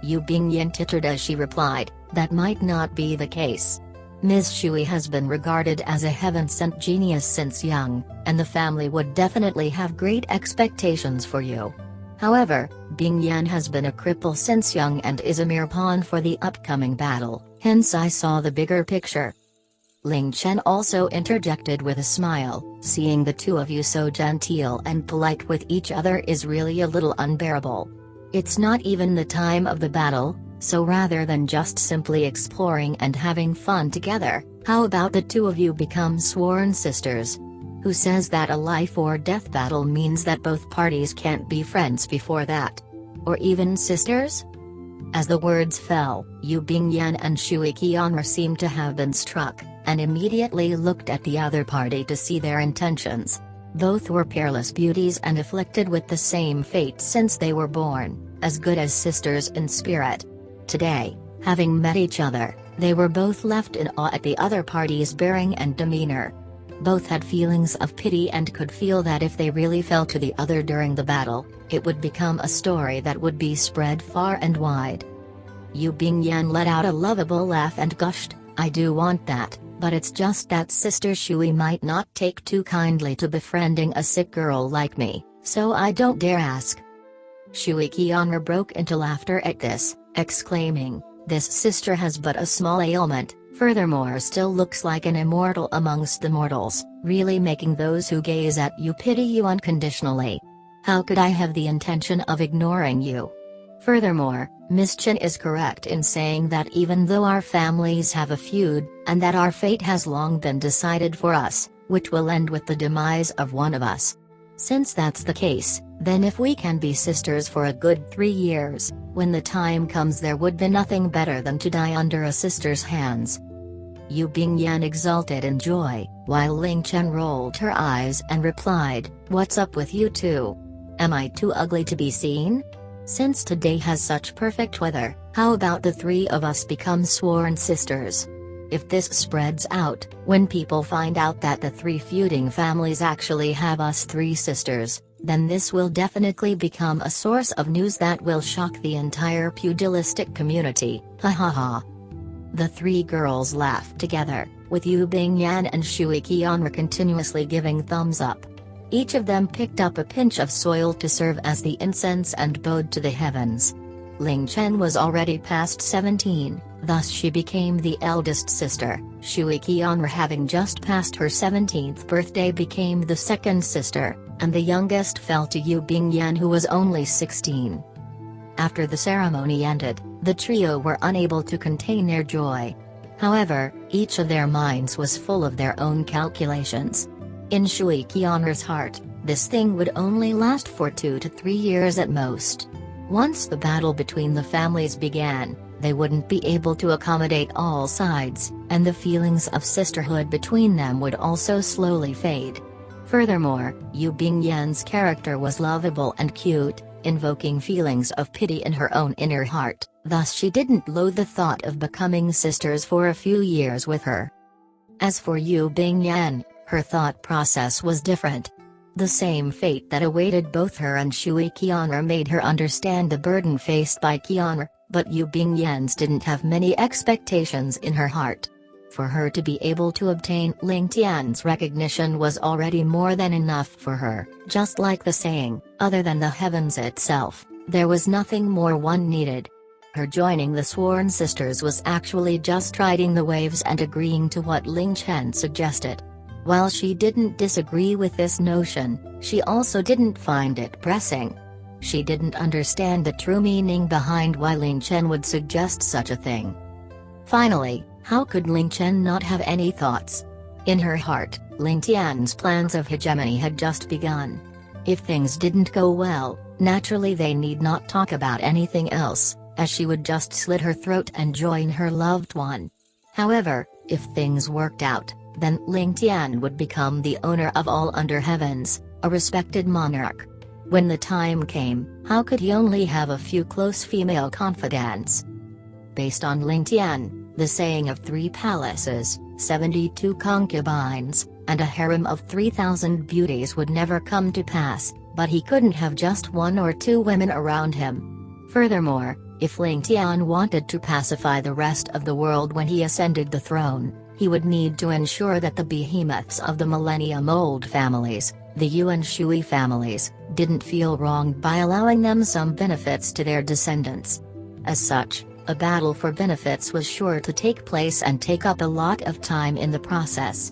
Yu Bingyan tittered as she replied, "That might not be the case. Ms. Shui has been regarded as a heaven-sent genius since young, and the family would definitely have great expectations for you. However, Bingyan has been a cripple since young and is a mere pawn for the upcoming battle, hence I saw the bigger picture." Ling Chen also interjected with a smile, "Seeing the two of you so genteel and polite with each other is really a little unbearable. It's not even the time of the battle, so rather than just simply exploring and having fun together, how about the two of you become sworn sisters? Who says that a life or death battle means that both parties can't be friends before that? Or even sisters?" As the words fell, Yu Bingyan and Shui Qianru seemed to have been struck, and immediately looked at the other party to see their intentions. Both were peerless beauties and afflicted with the same fate since they were born, as good as sisters in spirit. Today, having met each other, they were both left in awe at the other party's bearing and demeanor. Both had feelings of pity and could feel that if they really fell to the other during the battle, it would become a story that would be spread far and wide. Yu Bingyan let out a lovable laugh and gushed, "I do want that, but it's just that Sister Shui might not take too kindly to befriending a sick girl like me, so I don't dare ask." Shui Qianru broke into laughter at this, exclaiming, "This sister has but a small ailment, furthermore still looks like an immortal amongst the mortals, really making those who gaze at you pity you unconditionally. How could I have the intention of ignoring you? Furthermore, Miss Chen is correct in saying that even though our families have a feud, and that our fate has long been decided for us, which will end with the demise of one of us. Since that's the case, then if we can be sisters for a good 3 years, when the time comes there would be nothing better than to die under a sister's hands." Yu Bingyan exulted in joy, while Ling Chen rolled her eyes and replied, "What's up with you two? Am I too ugly to be seen? Since today has such perfect weather, how about the three of us become sworn sisters? If this spreads out, when people find out that the three feuding families actually have us three sisters, then this will definitely become a source of news that will shock the entire pugilistic community, ha ha ha." The three girls laughed together, with Yu Bingyan and Shui Qianru continuously giving thumbs up. Each of them picked up a pinch of soil to serve as the incense and bowed to the heavens. Ling Tian was already past 17, thus she became the eldest sister. Shui Qianru, having just passed her 17th birthday, became the second sister, and the youngest fell to Yu Bingyan, who was only 16. After the ceremony ended, the trio were unable to contain their joy. However, each of their minds was full of their own calculations. In Shui Qianru's heart, this thing would only last for 2 to 3 years at most. Once the battle between the families began, they wouldn't be able to accommodate all sides, and the feelings of sisterhood between them would also slowly fade. Furthermore, Yu Bingyan's character was lovable and cute, invoking feelings of pity in her own inner heart, thus she didn't loathe the thought of becoming sisters for a few years with her. As for Yu Bingyan, her thought process was different. The same fate that awaited both her and Shui Qianru made her understand the burden faced by Qianru, but Yu Bingyan's didn't have many expectations in her heart. For her to be able to obtain Ling Tian's recognition was already more than enough for her. Just like the saying, other than the heavens itself, there was nothing more one needed. Her joining the sworn sisters was actually just riding the waves and agreeing to what Ling Tian suggested. While she didn't disagree with this notion, she also didn't find it pressing. She didn't understand the true meaning behind why Ling Tian would suggest such a thing. Finally, how could Ling Tian not have any thoughts? In her heart, Ling Tian's plans of hegemony had just begun. If things didn't go well, naturally they need not talk about anything else, as she would just slit her throat and join her loved one. However, if things worked out, then Ling Tian would become the owner of all under heavens, a respected monarch. When the time came, how could he only have a few close female confidants? Based on Ling Tian, the saying of 3 palaces, 72 concubines, and a harem of 3,000 beauties would never come to pass, but he couldn't have just 1 or 2 women around him. Furthermore, if Ling Tian wanted to pacify the rest of the world when he ascended the throne, he would need to ensure that the behemoths of the millennium-old families, the Yu and Shui families, didn't feel wronged by allowing them some benefits to their descendants. As such, a battle for benefits was sure to take place and take up a lot of time in the process.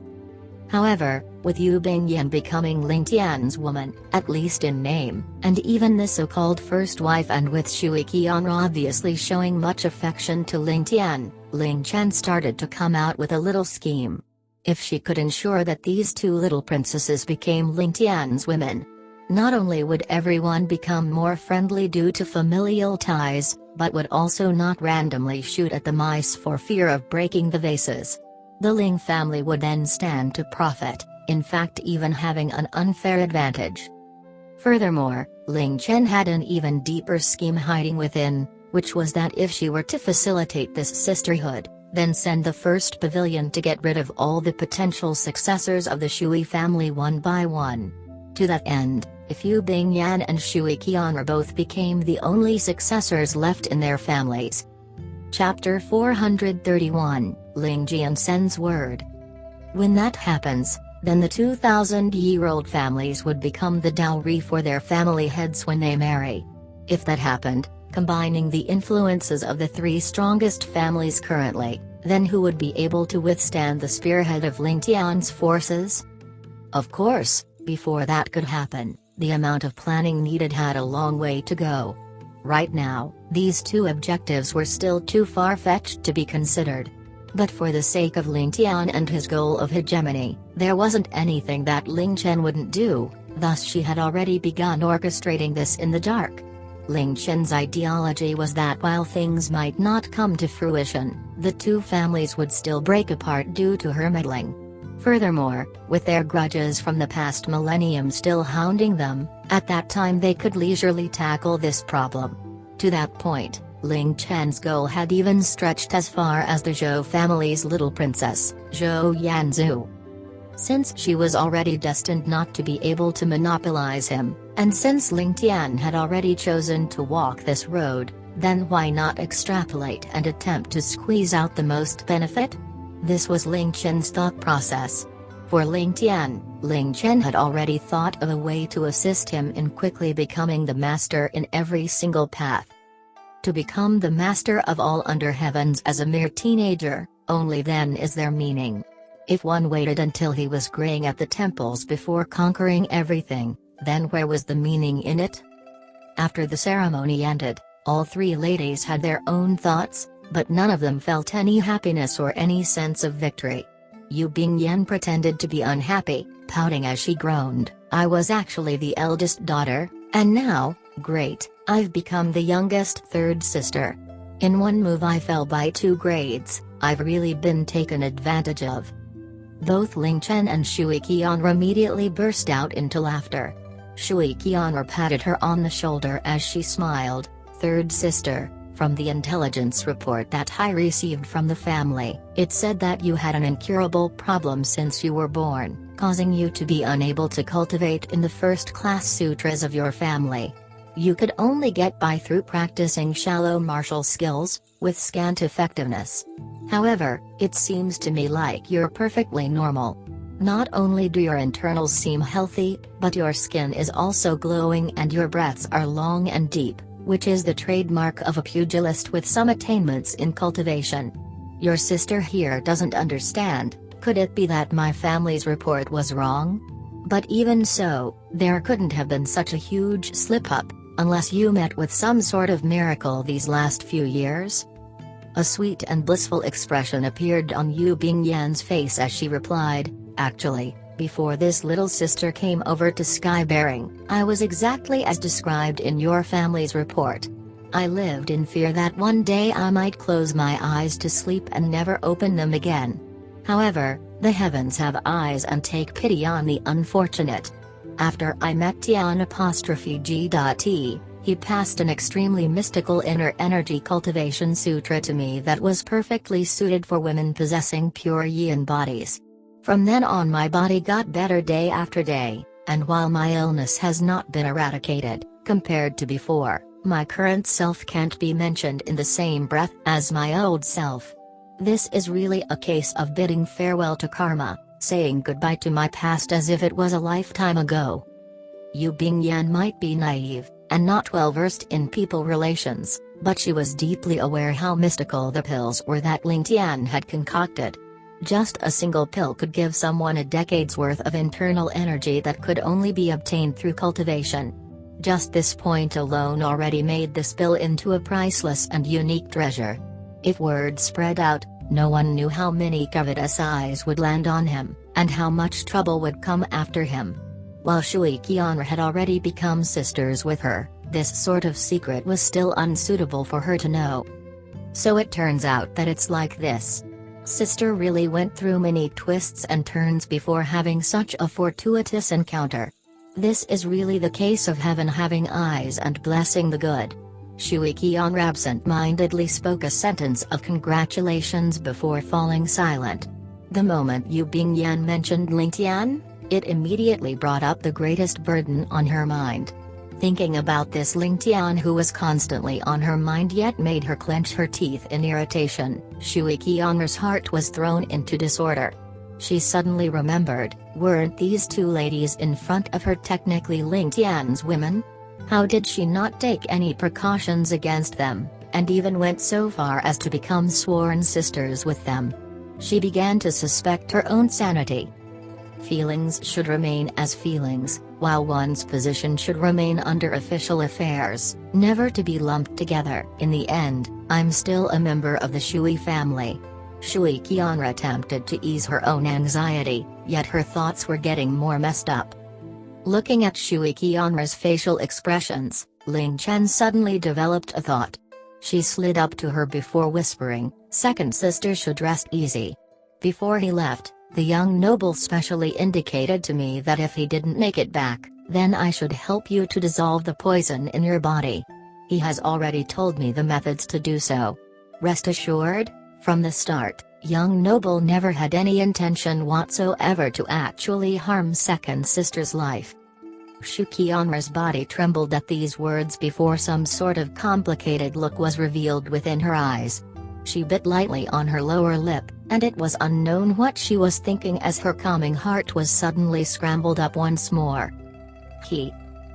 However, with Yu Bingyan becoming Ling Tian's woman, at least in name, and even the so-called first wife, and with Shui Qianru obviously showing much affection to Ling Tian, Ling Tian started to come out with a little scheme. If she could ensure that these 2 little princesses became Ling Tian's women, not only would everyone become more friendly due to familial ties, but would also not randomly shoot at the mice for fear of breaking the vases. The Ling family would then stand to profit, in fact even having an unfair advantage. Furthermore, Ling Tian had an even deeper scheme hiding within, which was that if she were to facilitate this sisterhood, then send the first pavilion to get rid of all the potential successors of the Shui family one by one. To that end, if Yu Bingyan and Shui Qianru both became the only successors left in their families. Chapter 431, Ling Jian sends word. When that happens, then the 2,000-year-old families would become the dowry for their family heads when they marry. If that happened, combining the influences of the 3 strongest families currently, then who would be able to withstand the spearhead of Ling Tian's forces? Of course, before that could happen, the amount of planning needed had a long way to go. Right now, these 2 objectives were still too far-fetched to be considered. But for the sake of Ling Tian and his goal of hegemony, there wasn't anything that Ling Tian wouldn't do, thus she had already begun orchestrating this in the dark. Ling Tian's ideology was that while things might not come to fruition, the 2 families would still break apart due to her meddling. Furthermore, with their grudges from the past millennium still hounding them, at that time they could leisurely tackle this problem. To that point, Ling Tian's goal had even stretched as far as the Zhou family's little princess, Zhou Yanzu. Since she was already destined not to be able to monopolize him, and since Ling Tian had already chosen to walk this road, then why not extrapolate and attempt to squeeze out the most benefit? This was Ling Tian's thought process. For Ling Tian, Ling Tian had already thought of a way to assist him in quickly becoming the master in every single path. To become the master of all under heavens as a mere teenager, only then is there meaning. If one waited until he was graying at the temples before conquering everything, then where was the meaning in it? After the ceremony ended, all three ladies had their own thoughts, but none of them felt any happiness or any sense of victory. Yu Bingyan pretended to be unhappy, pouting as she groaned, "I was actually the eldest daughter, and now, great, I've become the youngest third sister. In one move I fell by 2 grades, I've really been taken advantage of." Both Ling Tian and Shui Qianru immediately burst out into laughter. Shui Qianru patted her on the shoulder as she smiled. "Third sister, from the intelligence report that I received from the family, it said that you had an incurable problem since you were born, causing you to be unable to cultivate in the first-class sutras of your family. You could only get by through practicing shallow martial skills, with scant effectiveness. However, it seems to me like you're perfectly normal. Not only do your internals seem healthy, but your skin is also glowing and your breaths are long and deep, which is the trademark of a pugilist with some attainments in cultivation. Your sister here doesn't understand. Could it be that my family's report was wrong? But even so, there couldn't have been such a huge slip-up, unless you met with some sort of miracle these last few years?" A sweet and blissful expression appeared on Yu Bingyan's face as she replied, "Actually, before this little sister came over to Skybearing, I was exactly as described in your family's report. I lived in fear that one day I might close my eyes to sleep and never open them again. However, the heavens have eyes and take pity on the unfortunate. After I met Tian''G.T, he passed an extremely mystical inner energy cultivation sutra to me that was perfectly suited for women possessing pure yin bodies. From then on my body got better day after day, and while my illness has not been eradicated, compared to before, my current self can't be mentioned in the same breath as my old self. This is really a case of bidding farewell to karma, saying goodbye to my past as if it was a lifetime ago." Yu Bingyan might be naive, and not well versed in people relations, but she was deeply aware how mystical the pills were that Ling Tian had concocted. Just a single pill could give someone a decade's worth of internal energy that could only be obtained through cultivation. Just this point alone already made this pill into a priceless and unique treasure. If word spread out, no one knew how many covetous eyes would land on him, and how much trouble would come after him. While Shui Qianru had already become sisters with her, this sort of secret was still unsuitable for her to know. So it turns out that it's like this. Sister really went through many twists and turns before having such a fortuitous encounter. This is really the case of heaven having eyes and blessing the good. Shui Qianru absent-mindedly spoke a sentence of congratulations before falling silent. The moment Yu Bingyan mentioned Ling Tian, it immediately brought up the greatest burden on her mind. Thinking about this Ling Tian who was constantly on her mind yet made her clench her teeth in irritation, Shui Qianru's heart was thrown into disorder. She suddenly remembered, weren't these 2 ladies in front of her technically Ling Tian's women? How did she not take any precautions against them, and even went so far as to become sworn sisters with them? She began to suspect her own sanity. Feelings should remain as feelings, while one's position should remain under official affairs, never to be lumped together. In the end, I'm still a member of the Shui family. Shui Qianru attempted to ease her own anxiety, yet her thoughts were getting more messed up. Looking at Shui Qianru's facial expressions, Ling Tian suddenly developed a thought. She slid up to her before whispering, "Second sister should rest easy." Before he left, the young noble specially indicated to me that if he didn't make it back, then I should help you to dissolve the poison in your body. He has already told me the methods to do so. Rest assured, from the start, young noble never had any intention whatsoever to actually harm second sister's life. Shui Qianru's body trembled at these words before some sort of complicated look was revealed within her eyes. She bit lightly on her lower lip, and it was unknown what she was thinking as her calming heart was suddenly scrambled up once more.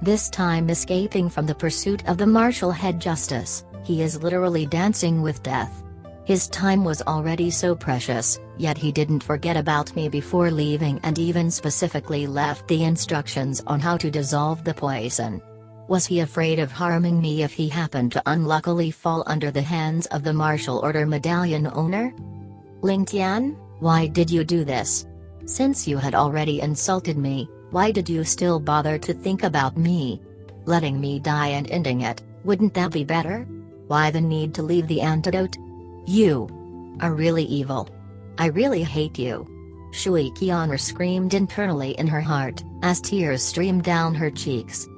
This time escaping from the pursuit of the martial head justice, He is literally dancing with death. His time was already so precious, yet he didn't forget about me before leaving and even specifically left the instructions on how to dissolve the poison. Was he afraid of harming me if he happened to unluckily fall under the hands of the martial order medallion owner? Ling Tian, why did you do this? Since you had already insulted me, why did you still bother to think about me? Letting me die and ending it, wouldn't that be better? Why the need to leave the antidote? You are really evil. I really hate you. Shui Qian'er screamed internally in her heart, as tears streamed down her cheeks.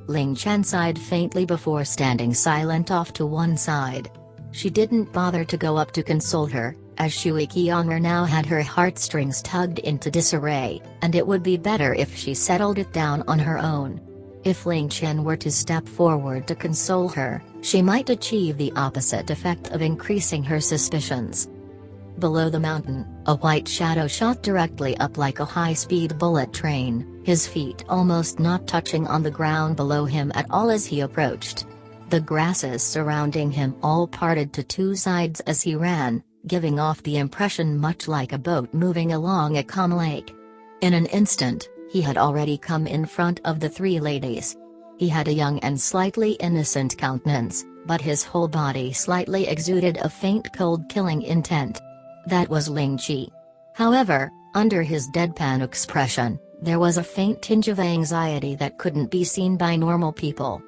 Ling Chen sighed faintly before standing silent off to one side. She didn't bother to go up to console her, as Shui Qian'er now had her heartstrings tugged into disarray, and it would be better if she settled it down on her own. If Ling Chen were to step forward to console her, she might achieve the opposite effect of increasing her suspicions. Below the mountain, a white shadow shot directly up like a high-speed bullet train, his feet almost not touching on the ground below him at all as he approached. The grasses surrounding him all parted to two sides as he ran, giving off the impression much like a boat moving along a calm lake. In an instant, he had already come in front of the three ladies. He had a young and slightly innocent countenance, but his whole body slightly exuded a faint cold killing intent. That was Ling Qi. However, under his deadpan expression, there was a faint tinge of anxiety that couldn't be seen by normal people.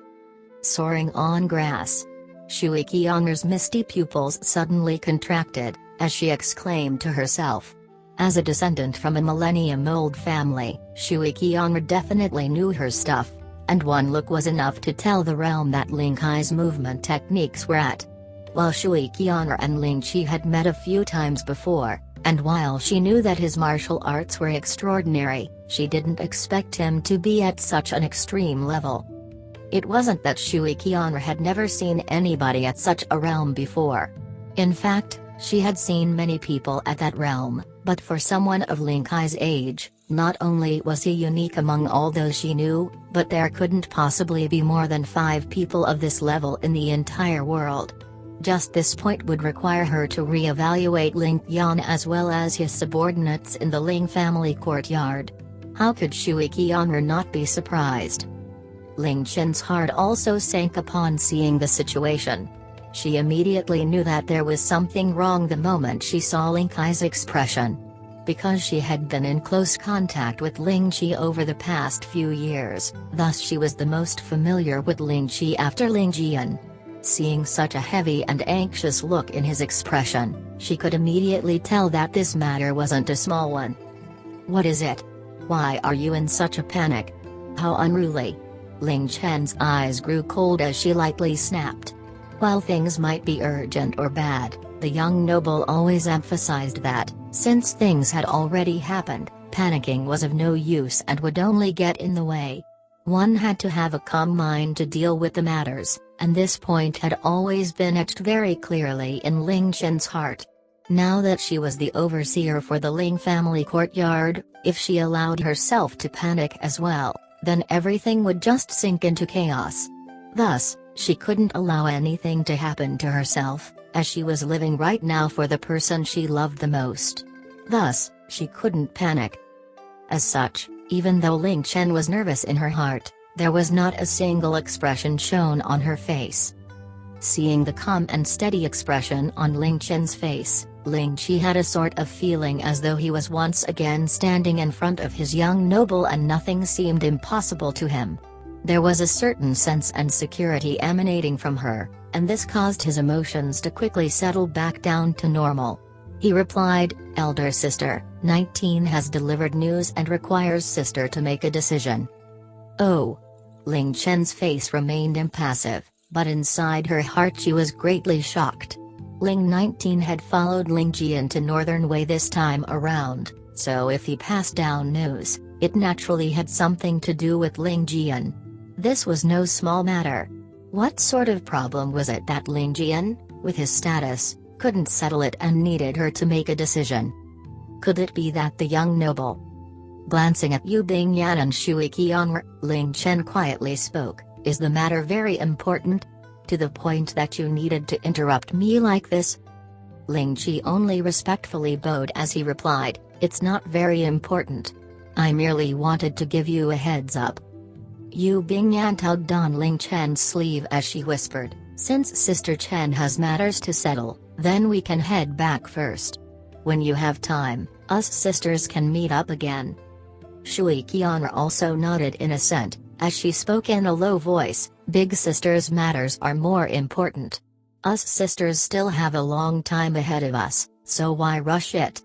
Soaring on grass. Shui Qian'er's misty pupils suddenly contracted, as she exclaimed to herself. As a descendant from a millennium-old family, Shui Qian'er definitely knew her stuff, and one look was enough to tell the realm that Ling Kai's movement techniques were at. While Shui Qian'er and Ling Qi had met a few times before, and while she knew that his martial arts were extraordinary, she didn't expect him to be at such an extreme level. It wasn't that Shui Qian'er had never seen anybody at such a realm before. In fact, she had seen many people at that realm, but for someone of Ling Kai's age, not only was he unique among all those she knew, but there couldn't possibly be more than 5 people of this level in the entire world. Just this point would require her to re-evaluate Ling Tian as well as his subordinates in the Ling family courtyard. How could Shui Qian'er not be surprised? Ling Chen's heart also sank upon seeing the situation. She immediately knew that there was something wrong the moment she saw Ling Kai's expression. Because she had been in close contact with Ling Qi over the past few years, thus she was the most familiar with Ling Qi after Ling Jian. Seeing such a heavy and anxious look in his expression, she could immediately tell that this matter wasn't a small one. What is it? Why are you in such a panic? How unruly. Ling Chen's eyes grew cold as she lightly snapped. While things might be urgent or bad, the young noble always emphasized that, since things had already happened, panicking was of no use and would only get in the way. One had to have a calm mind to deal with the matters, and this point had always been etched very clearly in Ling Chen's heart. Now that she was the overseer for the Ling family courtyard, if she allowed herself to panic as well, then everything would just sink into chaos. Thus, she couldn't allow anything to happen to herself, as she was living right now for the person she loved the most. Thus, she couldn't panic. As such, even though Ling Chen was nervous in her heart, there was not a single expression shown on her face. Seeing the calm and steady expression on Ling Chen's face, Ling Qi had a sort of feeling as though he was once again standing in front of his young noble and nothing seemed impossible to him. There was a certain sense and security emanating from her, and this caused his emotions to quickly settle back down to normal. He replied, "Elder sister, 19 has delivered news and requires sister to make a decision." Oh. Ling Chen's face remained impassive, but inside her heart she was greatly shocked. Ling 19 had followed Ling Jian to Northern Wei this time around, so if he passed down news, it naturally had something to do with Ling Jian. This was no small matter. What sort of problem was it that Ling Jian, with his status, couldn't settle it and needed her to make a decision? Could it be that the young noble? Glancing at Yu Bingyan and Shui Qian'er, Ling Chen quietly spoke, "Is the matter very important?" To the point that you needed to interrupt me like this?" Ling Ji only respectfully bowed as he replied, "It's not very important. I merely wanted to give you a heads up." Yu Bingyan tugged on Ling Chen's sleeve as she whispered, "Since Sister Chen has matters to settle, then we can head back first. When you have time, us sisters can meet up again." Shui Qian'er also nodded in assent, as she spoke in a low voice, "Big sister's matters are more important. Us sisters still have a long time ahead of us, so why rush it?"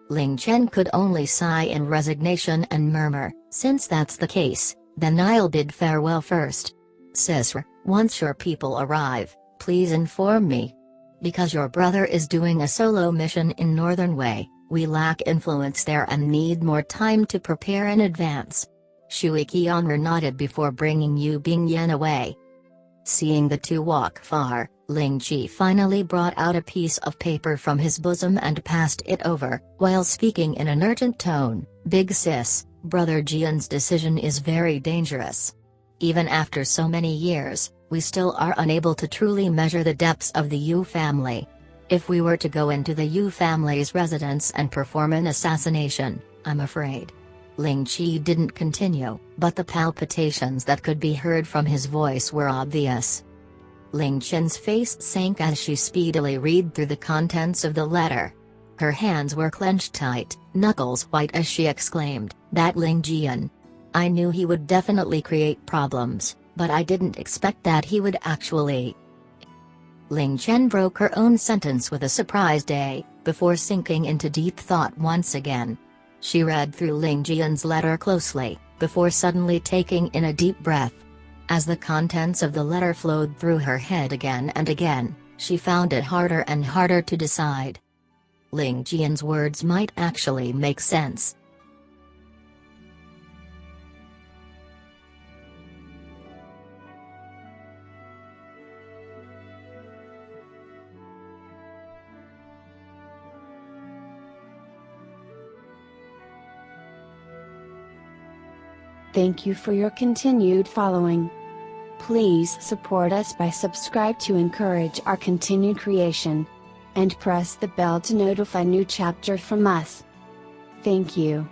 Ling Chen could only sigh in resignation and murmur, "Since that's the case, then I'll bid farewell first. Sister, once your people arrive, please inform me. Because your brother is doing a solo mission in Northern Wei, we lack influence there and need more time to prepare in advance." Shui Qian'er nodded before bringing Yu Bingyan away. Seeing the two walk far, Ling Ji finally brought out a piece of paper from his bosom and passed it over, while speaking in an urgent tone, "Big sis, Brother Jian's decision is very dangerous. Even after so many years, we still are unable to truly measure the depths of the Yu family. If we were to go into the Yu family's residence and perform an assassination, I'm afraid." Ling Ji didn't continue, but the palpitations that could be heard from his voice were obvious. Ling Chen's face sank as she speedily read through the contents of the letter. Her hands were clenched tight, knuckles white as she exclaimed, "That Ling Jian! I knew he would definitely create problems, but I didn't expect that he would actually—" Ling Chen broke her own sentence with a surprised "eh," before sinking into deep thought once again. She read through Ling Jian's letter closely, before suddenly taking in a deep breath. As the contents of the letter flowed through her head again and again, she found it harder and harder to decide. Ling Jian's words might actually make sense. Thank you for your continued following. Please support us by subscribe to encourage our continued creation. And press the bell to notify new chapter from us. Thank you.